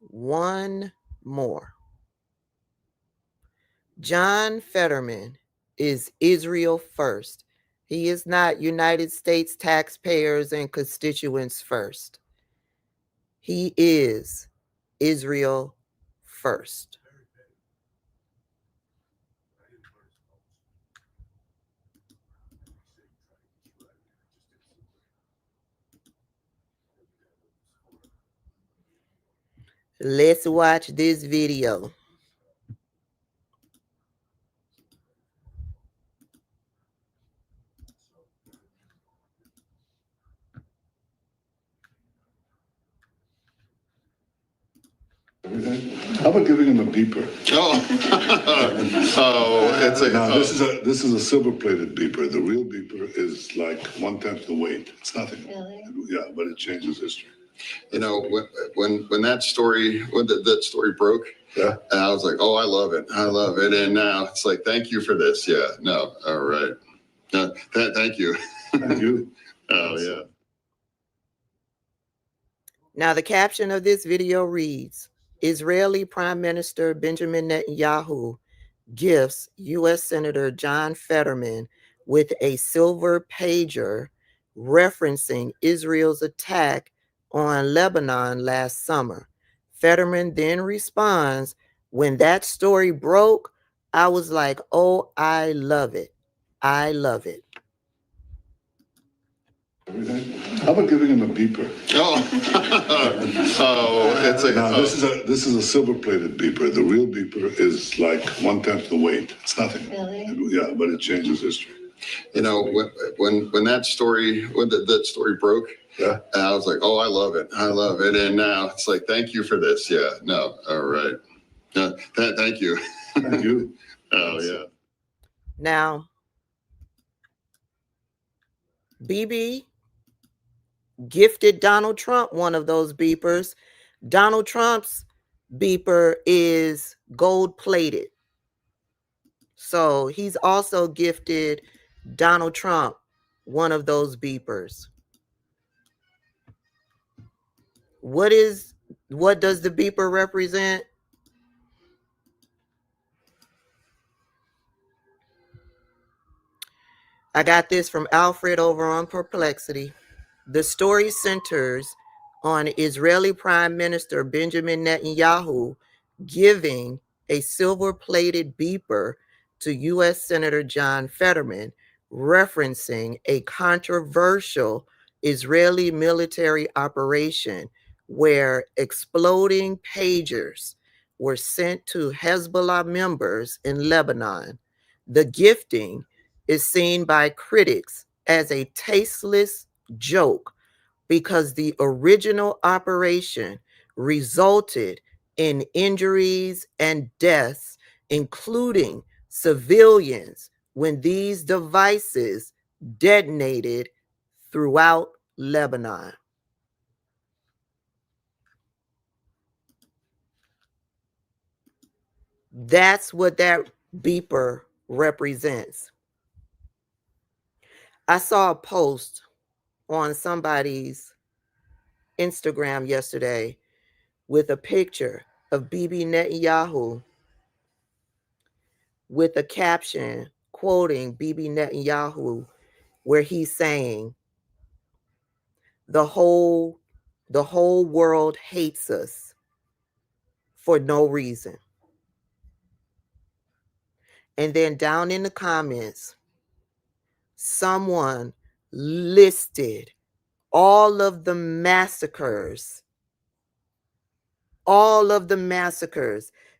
S1: One more. John Fetterman is Israel first. He is not United States taxpayers and constituents first. He is Israel first. Let's watch this video.
S4: How about giving him a beeper?
S5: It's a.
S4: Now, this is a silver-plated beeper. The real beeper is like 1/10 the weight. It's nothing.
S5: Really?
S4: Yeah, but it changes history.
S5: You know, when that story that story broke,
S4: Yeah.
S5: and I was like, oh, I love it, and now it's like, thank you for this. Yeah, no, all right, thank you.
S4: Thank you.
S5: Oh yeah.
S1: Now, the caption of this video reads, Israeli Prime Minister Benjamin Netanyahu gifts U.S. Senator John Fetterman with a silver pager referencing Israel's attack on Lebanon last summer. Fetterman then responds, when that story broke, I was like, oh, I love it. I love it.
S4: How about giving him a beeper?
S5: It's a.
S4: Now, this is a silver-plated beeper. The real beeper is like 1/10 the weight. It's nothing.
S5: Really?
S4: Yeah, but it changes history.
S5: You know, when that story that story broke,
S4: Yeah.
S5: and I was like, oh, I love it, and now it's like, thank you for this. Yeah, no, all right, thank you.
S4: Thank you.
S5: Oh yeah.
S1: Now, BB gifted Donald Trump one of those beepers. Donald Trump's beeper is gold plated. So he's also gifted Donald Trump one of those beepers. What does the beeper represent? I got this from Alfred over on Perplexity. The story centers on Israeli Prime Minister Benjamin Netanyahu giving a silver-plated beeper to U.S. Senator John Fetterman, referencing a controversial Israeli military operation where exploding pagers were sent to Hezbollah members in Lebanon. The gifting is seen by critics as a tasteless joke because the original operation resulted in injuries and deaths, including civilians, when these devices detonated throughout Lebanon. That's what that beeper represents. I saw a post on somebody's Instagram yesterday with a picture of Bibi Netanyahu with a caption quoting Bibi Netanyahu where he's saying, the whole world hates us for no reason. And then down in the comments, someone listed all of the massacres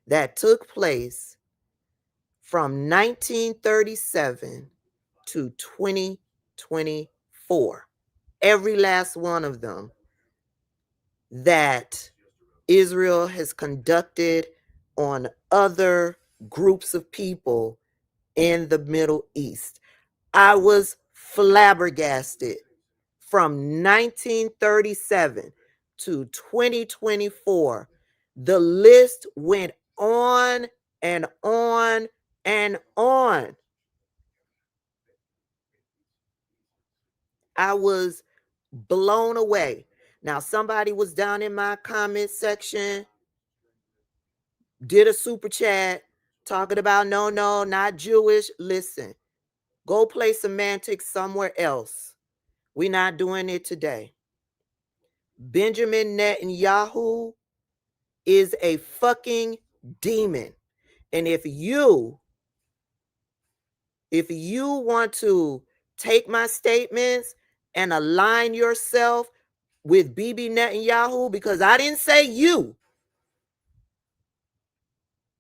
S1: that took place from 1937 to 2024. Every last one of them that Israel has conducted on other groups of people in the Middle East. I was flabbergasted from 1937 to 2024, the list went on and on and on. I was blown away. Now, somebody was down in my comment section, did a super chat talking about no, not Jewish. Listen, go play semantics somewhere else. We're not doing it today. Benjamin Netanyahu is a fucking demon. And if you want to take my statements and align yourself with Bibi Netanyahu, because I didn't say you.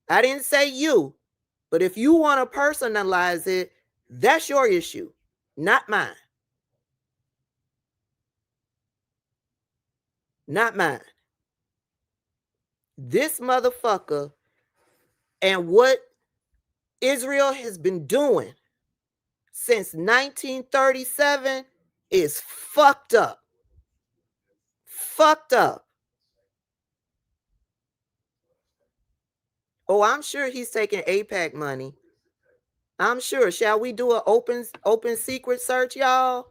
S1: I didn't say you. But if you want to personalize it, that's your issue, not mine. Not mine. This motherfucker and what Israel has been doing since 1937 is fucked up. Fucked up. Oh, I'm sure he's taking AIPAC money. I'm sure. Shall we do an open secret search, y'all?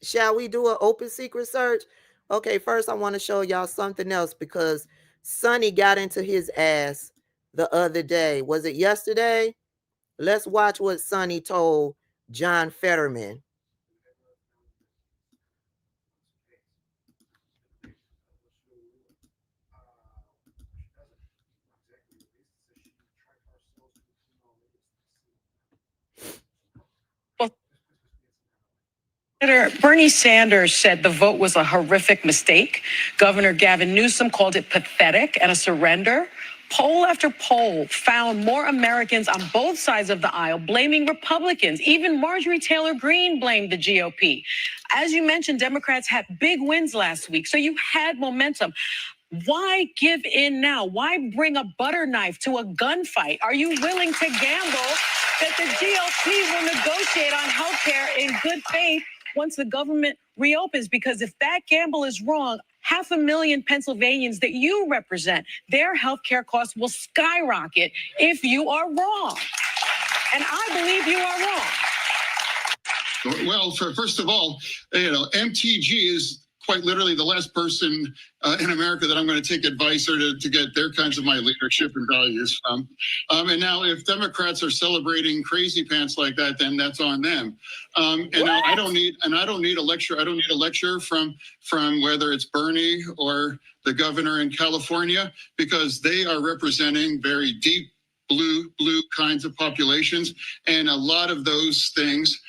S1: Shall we do an open secret search? Okay, first I want to show y'all something else because Sonny got into his ass the other day. Was it yesterday? Let's watch what Sonny told John Fetterman.
S6: Senator Bernie Sanders said the vote was a horrific mistake. Governor Gavin Newsom called it pathetic and a surrender. Poll after poll found more Americans on both sides of the aisle blaming Republicans. Even Marjorie Taylor Greene blamed the GOP. As you mentioned, Democrats had big wins last week, so you had momentum. Why give in now? Why bring a butter knife to a gunfight? Are you willing to gamble that the GOP will negotiate on health care in good faith once the government reopens? Because if that gamble is wrong, 500,000 Pennsylvanians that you represent, their health care costs will skyrocket if you are wrong. And I believe you are wrong.
S5: Well, first of all, MTG is quite literally the last person in America that I'm going to take advice or to get their kinds of my leadership and values from. And now, if Democrats are celebrating crazy pants like that, then that's on them. And now I don't need a lecture. I don't need a lecture from whether it's Bernie or the governor in California, because they are representing very deep blue kinds of populations, and a lot of those things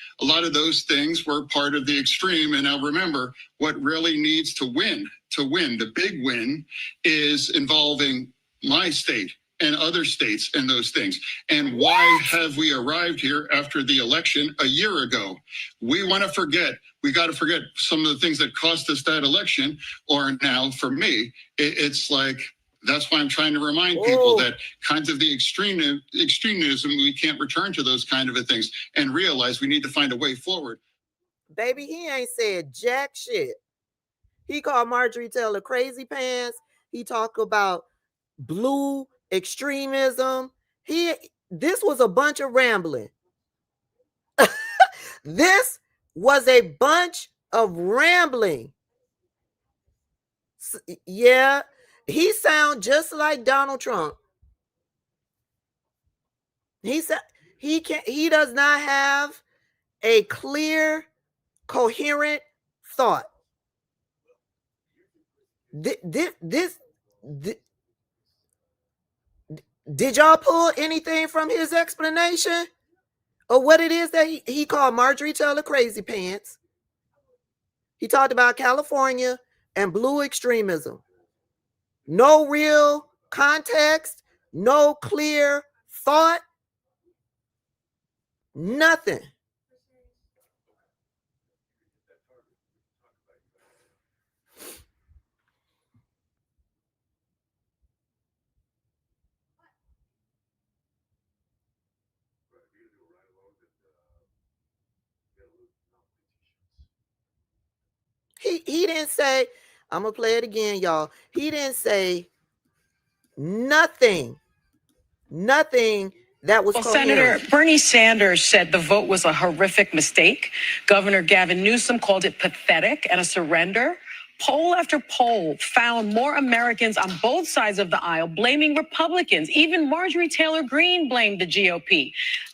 S5: were part of the extreme. And now remember, what really needs to win, the big win, is involving my state and other states and those things. And why have we arrived here after the election a year ago? We got to forget some of the things that cost us that election. Or now for me, it's like, that's why I'm trying to remind people that kinds of the extremism, we can't return to those kind of things and realize we need to find a way forward.
S1: Baby, he ain't said jack shit. He called Marjorie Taylor crazy pants. He talked about blue extremism. This was a bunch of rambling. This was a bunch of rambling. Yeah, he sounds just like Donald Trump. He does not have a clear, coherent thought. Did y'all pull anything from his explanation of what it is that he called Marjorie Taylor crazy pants? He talked about California and blue extremism. No real context, no clear thought, nothing. didn't say, I'm gonna play it again, y'all. He didn't say nothing that was
S6: Well,
S1: coherent.
S6: Senator Bernie Sanders said the vote was a horrific mistake. Governor Gavin Newsom called it pathetic and a surrender. Poll after poll found more Americans on both sides of the aisle blaming Republicans. Even Marjorie Taylor Greene blamed the GOP.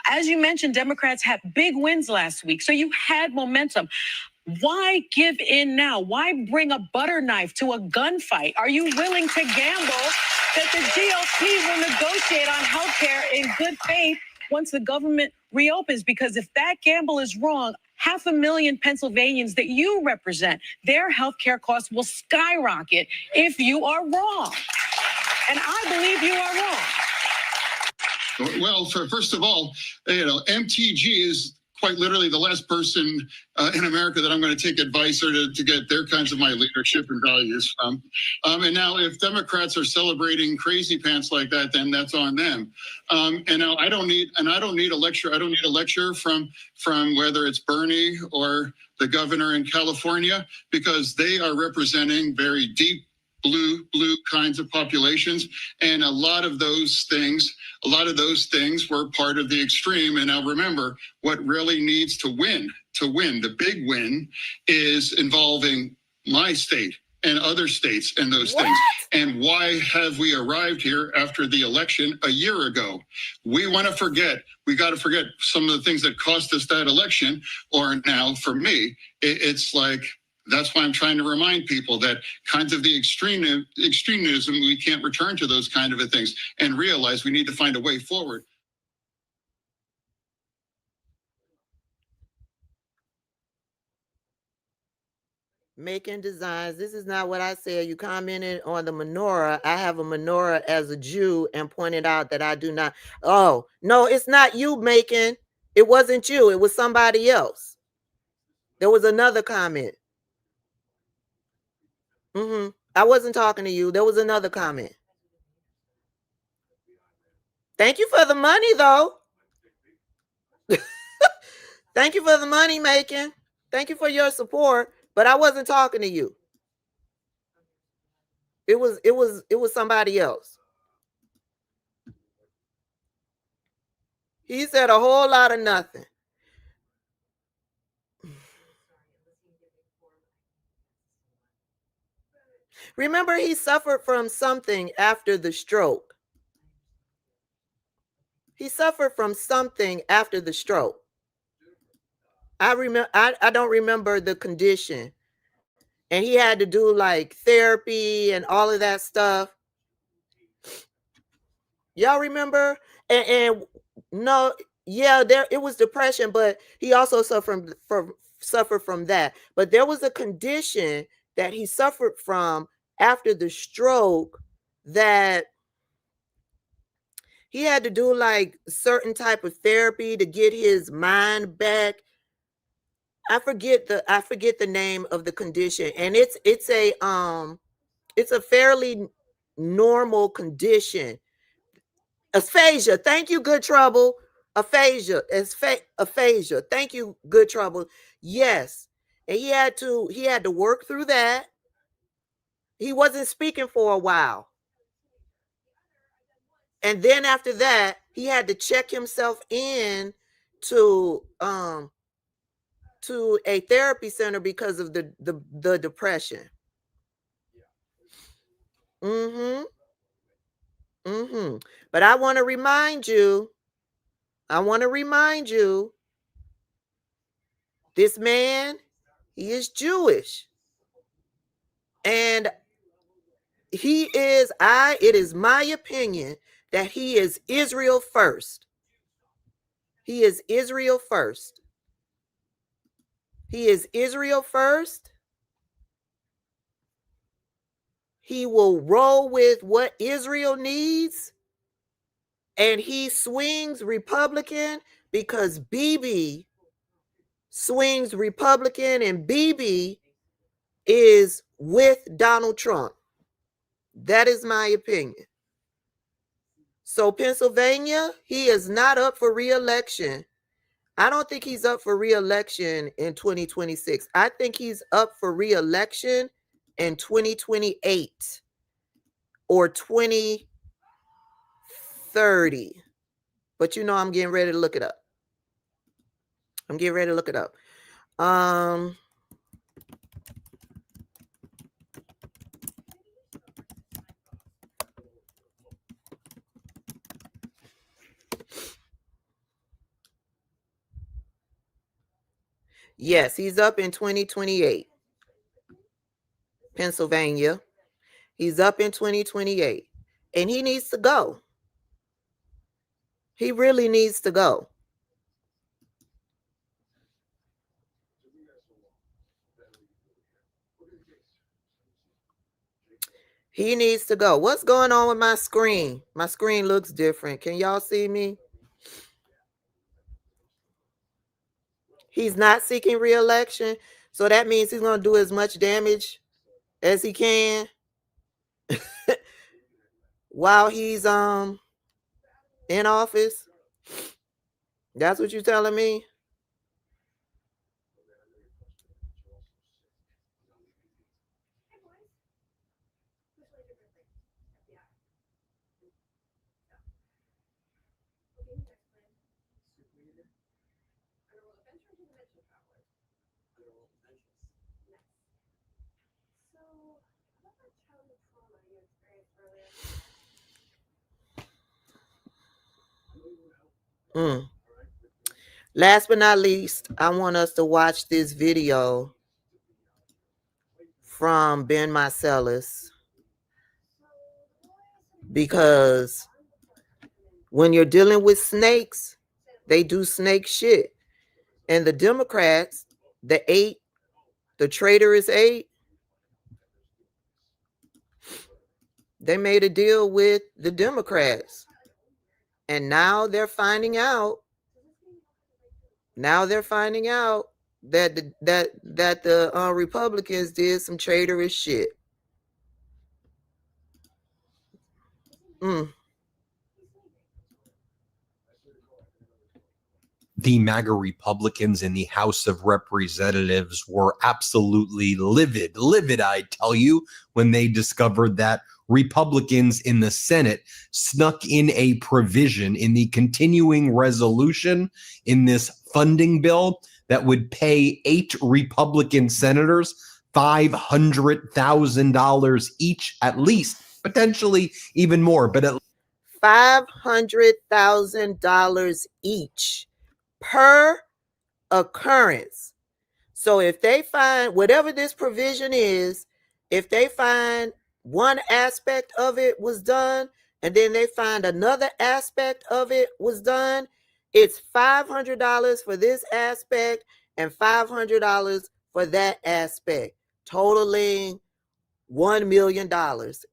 S6: As you mentioned, Democrats had big wins last week, so you had momentum. Why give in now? Why bring a butter knife to a gunfight? Are you willing to gamble that the GOP will negotiate on health care in good faith once the government reopens? Because if that gamble is wrong, 500,000 Pennsylvanians that you represent, their health care costs will skyrocket if you are wrong. And I believe you are wrong.
S5: Well, first of all, MTG is quite literally the last person in America that I'm going to take advice or to get their kinds of my leadership and values from. And now, if Democrats are celebrating crazy pants like that, then that's on them. And now I don't need a lecture. I don't need a lecture from whether it's Bernie or the governor in California, because they are representing very deep blue kinds of populations, and a lot of those things were part of the extreme. And now remember, what really needs to win, the big win, is involving my state and other states and those things. And why have we arrived here after the election a year ago? We got to forget some of the things that cost us that election. Or now, for me, it's like, that's why I'm trying to remind people that kinds of the extremism, we can't return to those kind of things, and realize we need to find a way forward.
S1: Making designs. This is not what I said. You commented on the menorah. I have a menorah as a Jew and pointed out that I do not. Oh, no, it's not you, Macon. It wasn't you. It was somebody else. There was another comment. I wasn't talking to you. There was another comment. Thank you for the money, though. Thank you for the money, Macon. Thank you for your support. But I wasn't talking to you. It was somebody else. He said a whole lot of nothing. Remember, he suffered from something after the stroke. He suffered from something after the stroke. I don't remember the condition. And he had to do like therapy and all of that stuff. Y'all remember? And no, yeah, it was depression, but he also suffered from that. But there was a condition that he suffered from after the stroke that he had to do like certain type of therapy to get his mind back. I forget the name of the condition, and it's a fairly normal condition. Aphasia. Thank you, Good Trouble. Aphasia. Aphasia. Thank you, Good Trouble. Yes. And he had to work through that. He wasn't speaking for a while. And then after that, he had to check himself in to a therapy center because of the depression. But I want to remind you, this man, he is Jewish. And it is my opinion that he is Israel first. He is Israel first. He is Israel first. He will roll with what Israel needs. And he swings Republican because Bibi swings Republican, and Bibi is with Donald Trump. That is my opinion. So Pennsylvania, he is not up for re-election I don't think he's up for re-election in 2026. I think he's up for re-election in 2028 or 2030. But you know, I'm getting ready to look it up. Yes, he's up in 2028. Pennsylvania. He's up in 2028. And he needs to go. He really needs to go. He needs to go. What's going on with my screen? My screen looks different. Can y'all see me? He's not seeking re-election. So that means he's going to do as much damage as he can while he's in office. That's what you're telling me? Last but not least, I want us to watch this video from Ben Marcellus, because when you're dealing with snakes, they do snake shit. And the Democrats, the traitorous 8, they made a deal with the Democrats. And now they're finding out. That the Republicans did some traitorous shit.
S7: The MAGA Republicans in the House of Representatives were absolutely livid, I tell you, when they discovered that Republicans in the Senate snuck in a provision in the continuing resolution in this funding bill that would pay 8 Republican senators $500,000 each, at least, potentially even more, but at
S1: $500,000 each per occurrence. So if they find whatever this provision is, if they find one aspect of it was done, and then they find another aspect of it was done, it's $500 for this aspect and $500 for that aspect, totaling $1 million.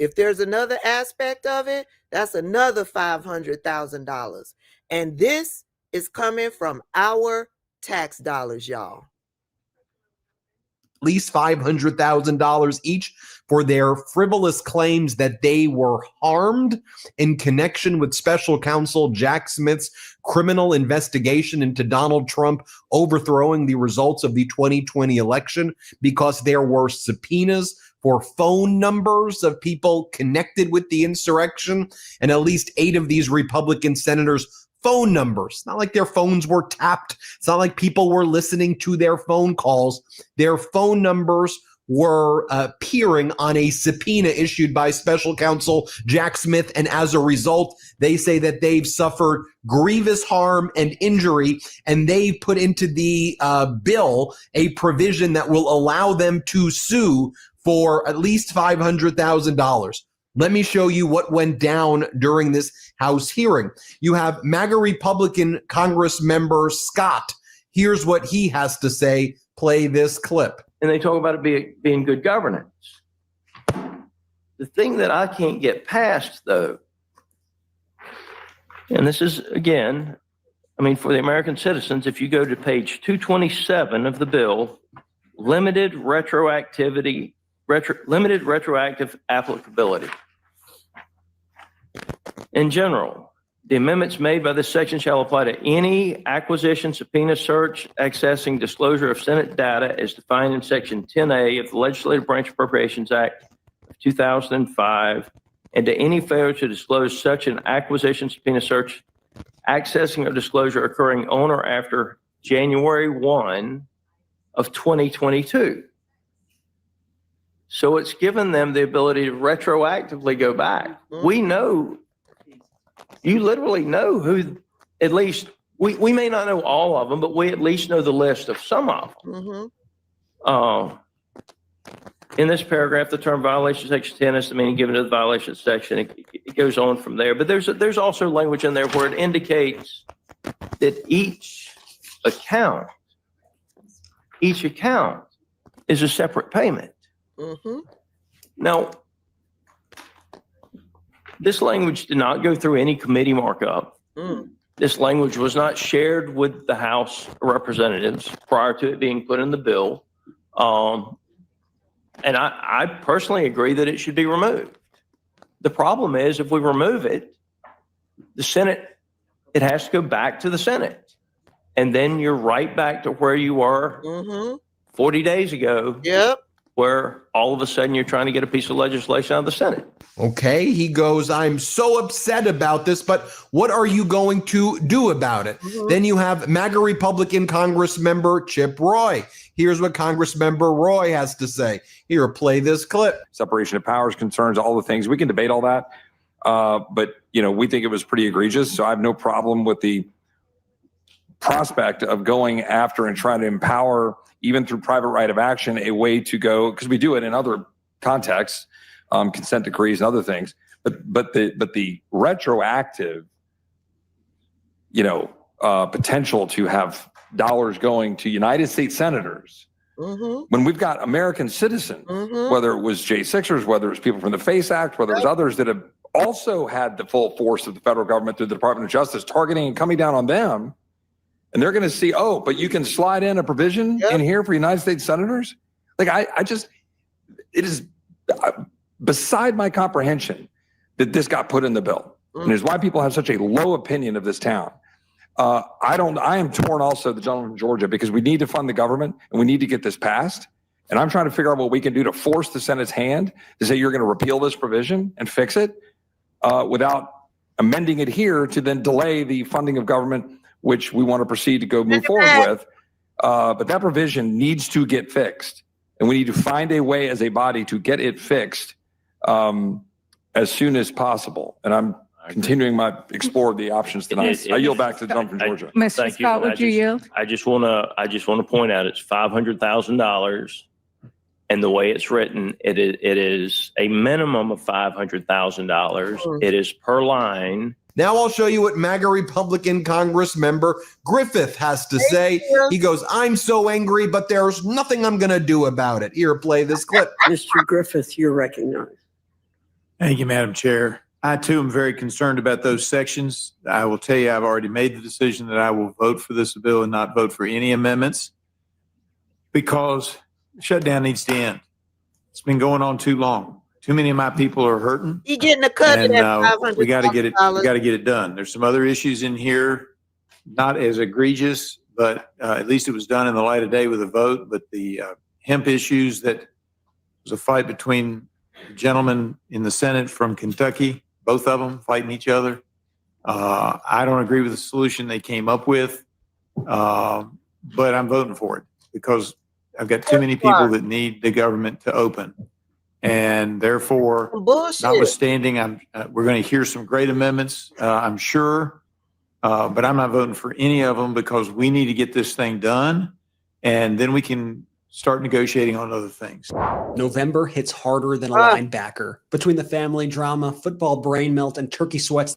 S1: If there's another aspect of it, that's another $500,000. And this is coming from our tax dollars, y'all.
S7: At least $500,000 each for their frivolous claims that they were harmed in connection with special counsel Jack Smith's criminal investigation into Donald Trump overthrowing the results of the 2020 election, because there were subpoenas for phone numbers of people connected with the insurrection, and at least 8 of these Republican senators' phone numbers. It's not like their phones were tapped. It's not like people were listening to their phone calls. Their phone numbers were appearing on a subpoena issued by special counsel Jack Smith. And as a result, they say that they've suffered grievous harm and injury, and they put into the bill a provision that will allow them to sue for at least $500,000. Let me show you what went down during this House hearing. You have MAGA Republican Congress member Scott. Here's what he has to say. Play this clip.
S8: And they talk about it being good governance. The thing that I can't get past, though, and this is, again, I mean, for the American citizens, if you go to page 227 of the bill, limited retroactive applicability. In general, The amendments made by this section shall apply to any acquisition, subpoena, search, accessing, disclosure of Senate data as defined in Section 10A of the Legislative Branch Appropriations Act of 2005, and to any failure to disclose such an acquisition, subpoena, search, accessing, or disclosure occurring on or after January 1 of 2022. So it's given them the ability to retroactively go back. We know, you literally know who, at least, we may not know all of them, but we at least know the list of some of them. In this paragraph, the term violation section 10 is the meaning given to the violation section. It goes on from there, but there's also language in there where it indicates that each account is a separate payment. Now, this language did not go through any committee markup. This language was not shared with the House of Representatives prior to it being put in the bill. And I personally agree that it should be removed. The problem is if we remove it, the Senate, it has to go back to the Senate. And then you're right back to where you were 40 days ago.
S1: Yep.
S8: Where all of a sudden you're trying to get a piece of legislation out of the Senate.
S7: Okay, he goes, I'm so upset about this, but what are you going to do about it? Then you have MAGA Republican Congress member Chip Roy. Here's what Congress member Roy has to say. Here, play this clip.
S9: Separation of powers concerns, all the things. We can debate all that. But, we think it was pretty egregious. So I have no problem with the prospect of going after and trying to empower, even through private right of action, a way to go, because we do it in other contexts, consent decrees and other things. But the retroactive, potential to have dollars going to United States senators when we've got American citizens, whether it was J6ers, whether it was people from the FACE Act, whether it was others that have also had the full force of the federal government through the Department of Justice targeting and coming down on them. And they're going to see, but you can slide in a provision in here for United States senators. Like, it is beside my comprehension that this got put in the bill. And it's why people have such a low opinion of this town. I am torn also, the gentleman from Georgia, because we need to fund the government and we need to get this passed. And I'm trying to figure out what we can do to force the Senate's hand to say you're going to repeal this provision and fix it without amending it here to then delay the funding of government, which we want to proceed to move forward with. But that provision needs to get fixed. And we need to find a way as a body to get it fixed as soon as possible. And I'm continuing explore the options tonight. I yield back to the gentleman from Georgia.
S10: Mr. Scott, would you yield?
S8: I just want to point out it's $500,000. And the way it's written, it is a minimum of $500,000. It is per line.
S7: Now I'll show you what MAGA Republican Congress member Griffith has to say. He goes, I'm so angry, but there's nothing I'm going to do about it. Here, play this clip.
S11: Mr. Griffith, you're recognized.
S12: Thank you, Madam Chair. I, too, am very concerned about those sections. I will tell you, I've already made the decision that I will vote for this bill and not vote for any amendments because the shutdown needs to end. It's been going on too long. Too many of my people are hurting.
S1: You getting a cut of that $500,000.
S12: We got to get it. We got to get it done. There's some other issues in here, not as egregious, but at least it was done in the light of day with a vote. But the hemp issues, that was a fight between the gentlemen in the Senate from Kentucky, both of them fighting each other. I don't agree with the solution they came up with, but I'm voting for it because I've got too many people that need the government to open. And therefore, notwithstanding, we're going to hear some great amendments, I'm sure, but I'm not voting for any of them because we need to get this thing done, and then we can start negotiating on other things.
S13: November hits harder than a linebacker. Between the family drama, football brain melt, and turkey sweats,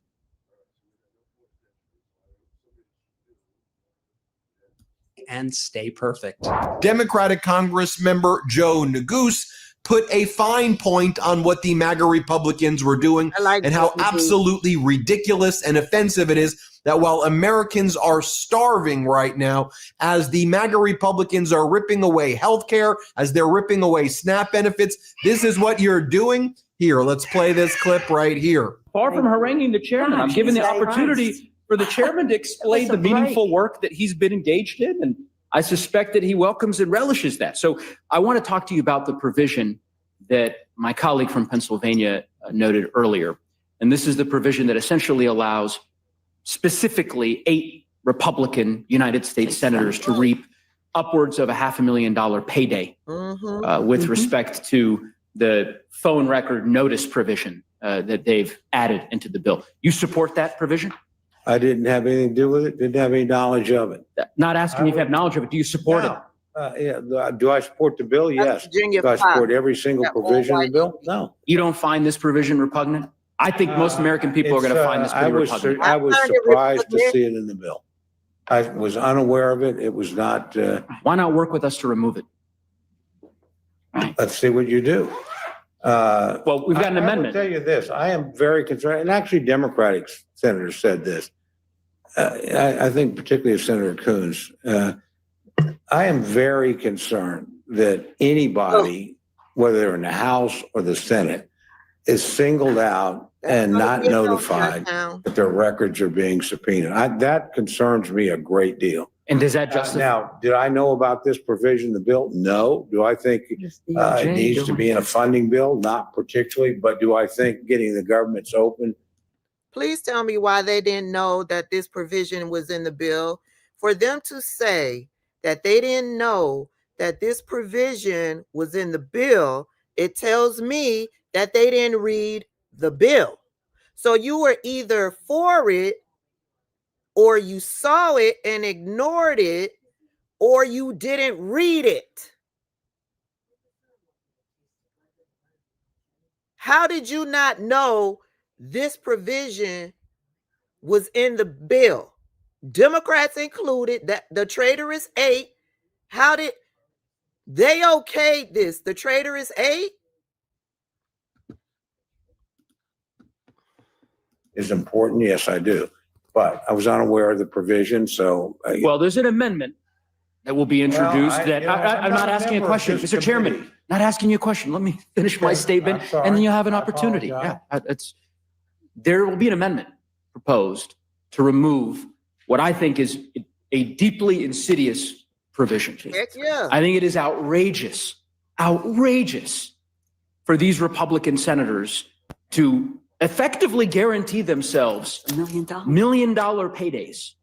S13: and stay perfect.
S7: Democratic Congress member Joe Neguse put a fine point on what the MAGA Republicans were doing and how absolutely ridiculous and offensive it is that while Americans are starving right now, as the MAGA Republicans are ripping away healthcare, as they're ripping away SNAP benefits, this is what you're doing. Here, let's play this clip right here.
S10: Far from haranguing the chairman, I'm given the opportunity for the chairman to explain the meaningful work that he's been engaged in, and I suspect that he welcomes and relishes that. So I want to talk to you about the provision that my colleague from Pennsylvania noted earlier. And this is the provision that essentially allows specifically 8 Republican United States senators to reap upwards of $500,000 payday with respect to the phone record notice provision that they've added into the bill. You support that provision?
S12: I didn't have anything to do with it, didn't have any knowledge of it.
S10: Not asking if you have knowledge of it. Do you support it?
S12: Yeah. Do I support the bill? Yes. Do I support every single provision of the bill? No.
S10: You don't find this provision repugnant? I think most American people are going to find this pretty repugnant.
S12: I was surprised to see it in the bill. I was unaware of it. It was not.
S10: Why not work with us to remove it?
S12: Let's see what you do.
S10: Well, we've got an amendment.
S12: I will tell you this. I am very concerned, and actually Democratic senators said this. I think particularly of Senator Coons. I am very concerned that anybody, whether they're in the House or the Senate, is singled out and not notified that their records are being subpoenaed. That concerns me a great deal.
S10: And does that justify?
S12: Now, did I know about this provision in the bill? No. Do I think it needs to be in a funding bill? Not particularly. But do I think getting the governments open?
S1: Please tell me why they didn't know that this provision was in the bill. For them to say that they didn't know that this provision was in the bill, it tells me that they didn't read the bill. So you were either for it, or you saw it and ignored it, or you didn't read it. How did you not know this provision was in the bill? Democrats included, that the traitorous 8. How did they okayed this? The traitorous 8
S12: is important. Yes, I do. But I was unaware of the provision, so.
S10: Well, there's an amendment that will be introduced. I'm not asking a question, Mr. Chairman. Not asking you a question. Let me finish my statement, and then you'll have an opportunity. Yeah, there will be an amendment proposed to remove what I think is a deeply insidious provision.
S1: Heck yeah.
S10: I think it is outrageous for these Republican senators to effectively guarantee themselves $1 million paydays.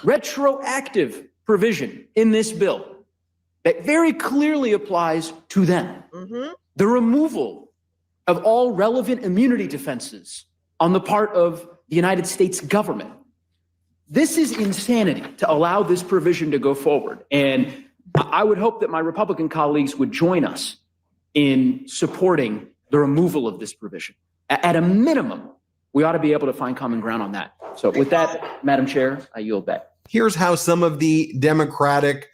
S10: Retroactive provision in this bill that very clearly applies to them. The removal of all relevant immunity defenses on the part of the United States government. This is insanity to allow this provision to go forward. And I would hope that my Republican colleagues would join us in supporting the removal of this provision. At a minimum, we ought to be able to find common ground on that. So with that, Madam Chair, I yield back.
S7: Here's how some of the Democratic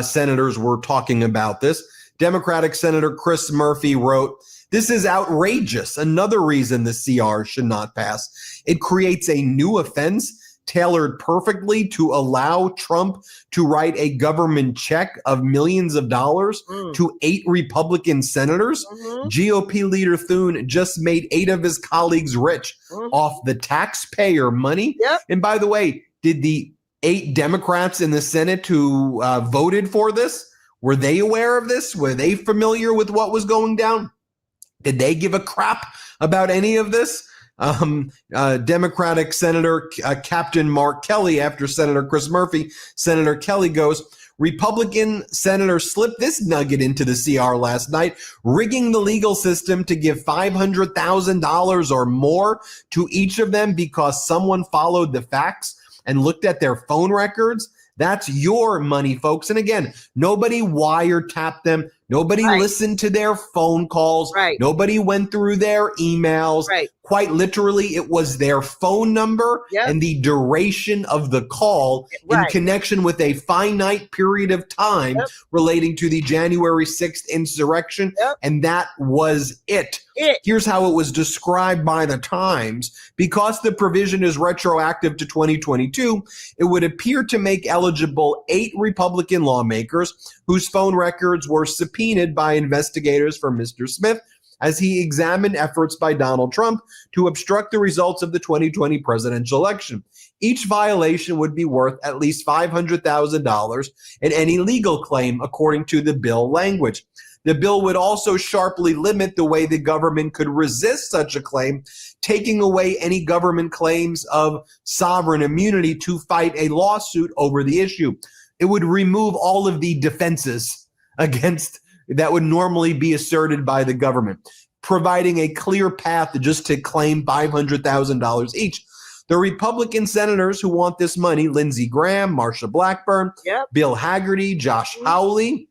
S7: senators were talking about this. Democratic Senator Chris Murphy wrote, "This is outrageous. Another reason the CR should not pass. It creates a new offense tailored perfectly to allow Trump to write a government check of millions of dollars to 8 Republican senators. GOP leader Thune just made 8 of his colleagues rich off the taxpayer money." And by the way, did the 8 Democrats in the Senate who voted for this, were they aware of this? Were they familiar with what was going down? Did they give a crap about any of this? Democratic Senator Captain Mark Kelly, after Senator Chris Murphy, Senator Kelly goes, "Republican senators slipped this nugget into the CR last night, rigging the legal system to give $500,000 or more to each of them because someone followed the facts and looked at their phone records. That's your money, folks." And again, nobody wiretapped them. Nobody
S1: Right.
S7: listened to their phone calls.
S1: Right.
S7: Nobody went through their emails.
S1: Right.
S7: Quite literally, it was their phone number
S1: Yep.
S7: and the duration of the call in
S1: Right.
S7: connection with a finite period of time
S1: Yep.
S7: relating to the January 6th insurrection.
S1: Yep.
S7: And that was it. Here's how it was described by the Times. Because the provision is retroactive to 2022, it would appear to make eligible 8 Republican lawmakers whose phone records were subpoenaed by investigators for Mr. Smith as he examined efforts by Donald Trump to obstruct the results of the 2020 presidential election. Each violation would be worth at least $500,000 in any legal claim, according to the bill language. The bill would also sharply limit the way the government could resist such a claim, taking away any government claims of sovereign immunity to fight a lawsuit over the issue. It would remove all of the defenses against that would normally be asserted by the government, providing a clear path just to claim $500,000 each. The Republican senators who want this money, Lindsey Graham, Marsha Blackburn,
S1: Yep.
S7: Bill Hagerty, Josh Hawley,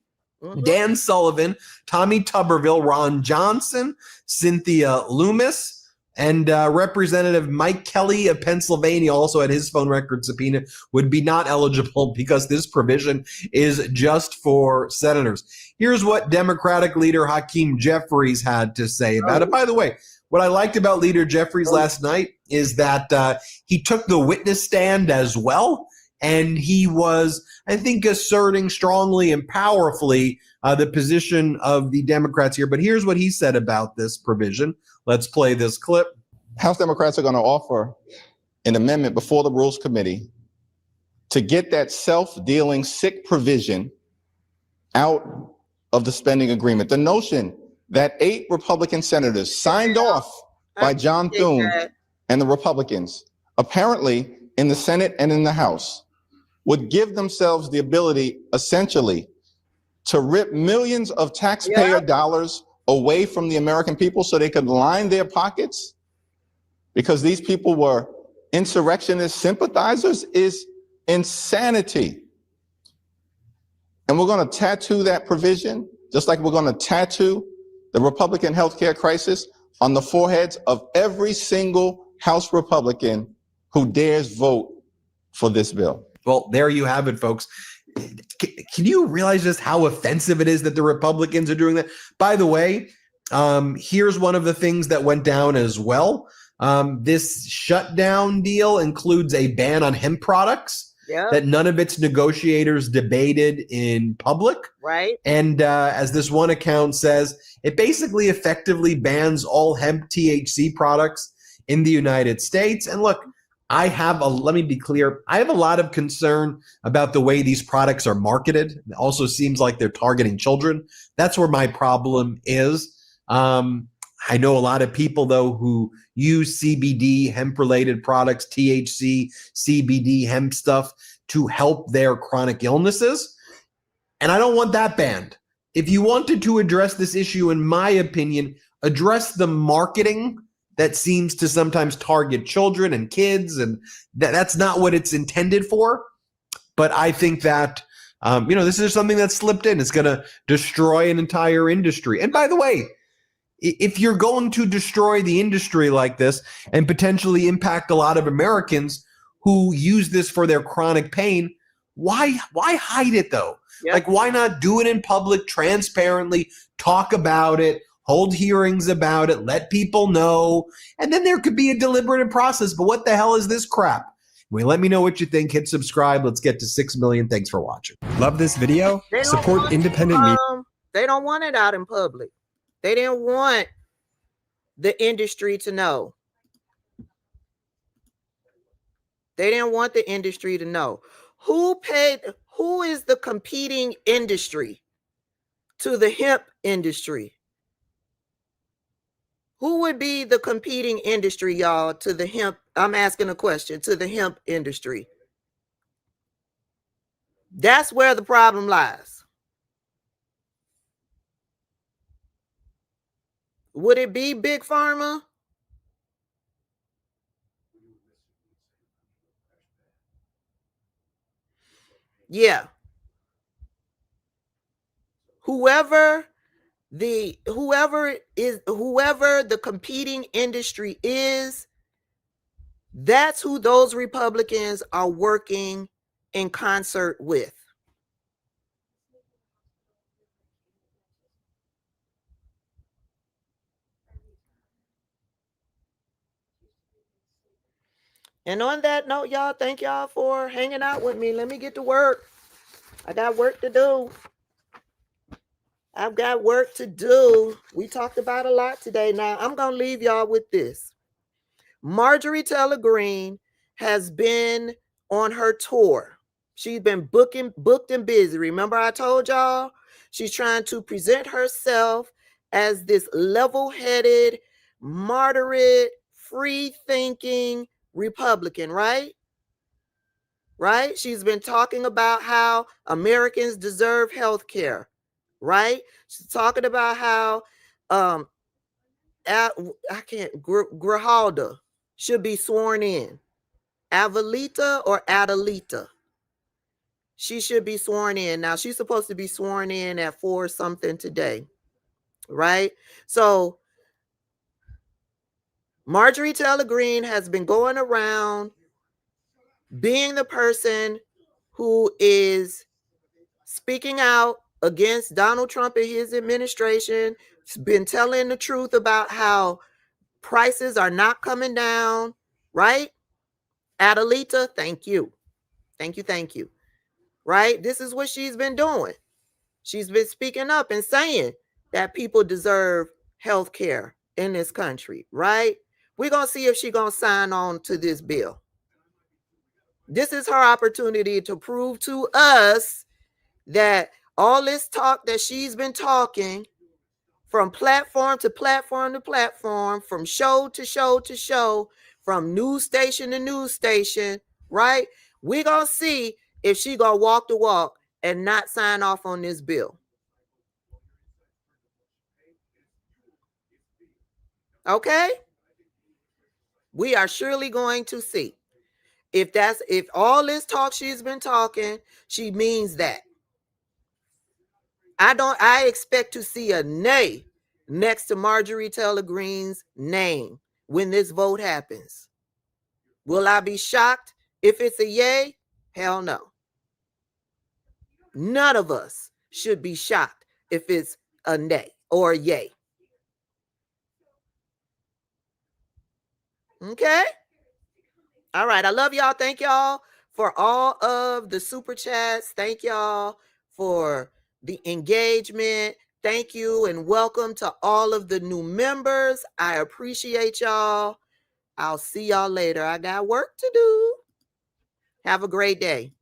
S7: Dan Sullivan, Tommy Tuberville, Ron Johnson, Cynthia Loomis, and Representative Mike Kelly of Pennsylvania also had his phone record subpoena, would be not eligible because this provision is just for senators. Here's what Democratic leader Hakeem Jeffries had to say about it. By the way, what I liked about Leader Jeffries last night is that he took the witness stand as well. And he was, I think, asserting strongly and powerfully the position of the Democrats here. But here's what he said about this provision. Let's play this clip.
S14: House Democrats are going to offer an amendment before the Rules Committee to get that self-dealing sick provision out of the spending agreement. The notion that 8 Republican senators signed off by John Thune and the Republicans, apparently in the Senate and in the House, would give themselves the ability, essentially, to rip millions of taxpayer dollars away from the American people so they could line their pockets because these people were insurrectionist sympathizers is insanity. And we're going to tattoo that provision, just like we're going to tattoo the Republican healthcare crisis on the foreheads of every single House Republican who dares vote for this bill.
S7: Well, there you have it, folks. Can you realize just how offensive it is that the Republicans are doing that? By the way, here's one of the things that went down as well. This shutdown deal includes a ban on hemp products that none of its negotiators debated in public.
S1: Right.
S7: And as this one account says, it basically effectively bans all hemp THC products in the United States. And look, let me be clear. I have a lot of concern about the way these products are marketed. It also seems like they're targeting children. That's where my problem is. I know a lot of people, though, who use CBD, hemp-related products, THC, CBD, hemp stuff to help their chronic illnesses. And I don't want that banned. If you wanted to address this issue, in my opinion, address the marketing that seems to sometimes target children and kids, and that's not what it's intended for. But I think that, this is something that slipped in. It's going to destroy an entire industry. And by the way, if you're going to destroy the industry like this and potentially impact a lot of Americans who use this for their chronic pain, why hide it though? Yep. Like, why not do it in public, transparently, talk about it, hold hearings about it, let people know, and then there could be a deliberative process. But what the hell is this crap? Well, let me know what you think. Hit subscribe. Let's get to 6 million. Thanks for watching.
S15: Love this video? Support independent media.
S1: They don't want it out in public. They didn't want the industry to know. They didn't want the industry to know. Who is the competing industry to the hemp industry? Who would be the competing industry, y'all, to the hemp? I'm asking a question, to the hemp industry. That's where the problem lies. Would it be Big Pharma? Yeah. whoever the competing industry is, that's who those Republicans are working in concert with. And on that note, y'all, thank y'all for hanging out with me. Let me get to work. I got work to do. I've got work to do. We talked about a lot today. Now, I'm going to leave y'all with this. Marjorie Taylor Greene has been on her tour. She's been booked and busy. Remember I told y'all? She's trying to present herself as this level-headed, moderate, free-thinking Republican, right? Right? She's been talking about how Americans deserve health care, right? She's talking about how Grijalda should be sworn in. Avalita or Adelita. She should be sworn in. Now, she's supposed to be sworn in at 4 something today, right? So, Marjorie Taylor Greene has been going around being the person who is speaking out against Donald Trump and his administration. She's been telling the truth about how prices are not coming down, right? Adelita, thank you. Thank you, thank you. Right? This is what she's been doing. She's been speaking up and saying that people deserve health care in this country, right? We're going to see if she's going to sign on to this bill. This is her opportunity to prove to us that all this talk that she's been talking from platform to platform to platform, from show to show to show, from news station to news station, right? We're going to see if she going to walk the walk and not sign off on this bill. Okay? We are surely going to see. If all this talk she's been talking, she means that. I expect to see a nay next to Marjorie Taylor Greene's name when this vote happens. Will I be shocked if it's a yay? Hell no. None of us should be shocked if it's a nay or a yay. Okay? All right. I love y'all. Thank y'all for all of the super chats. Thank y'all for the engagement. Thank you and welcome to all of the new members. I appreciate y'all. I'll see y'all later. I got work to do. Have a great day.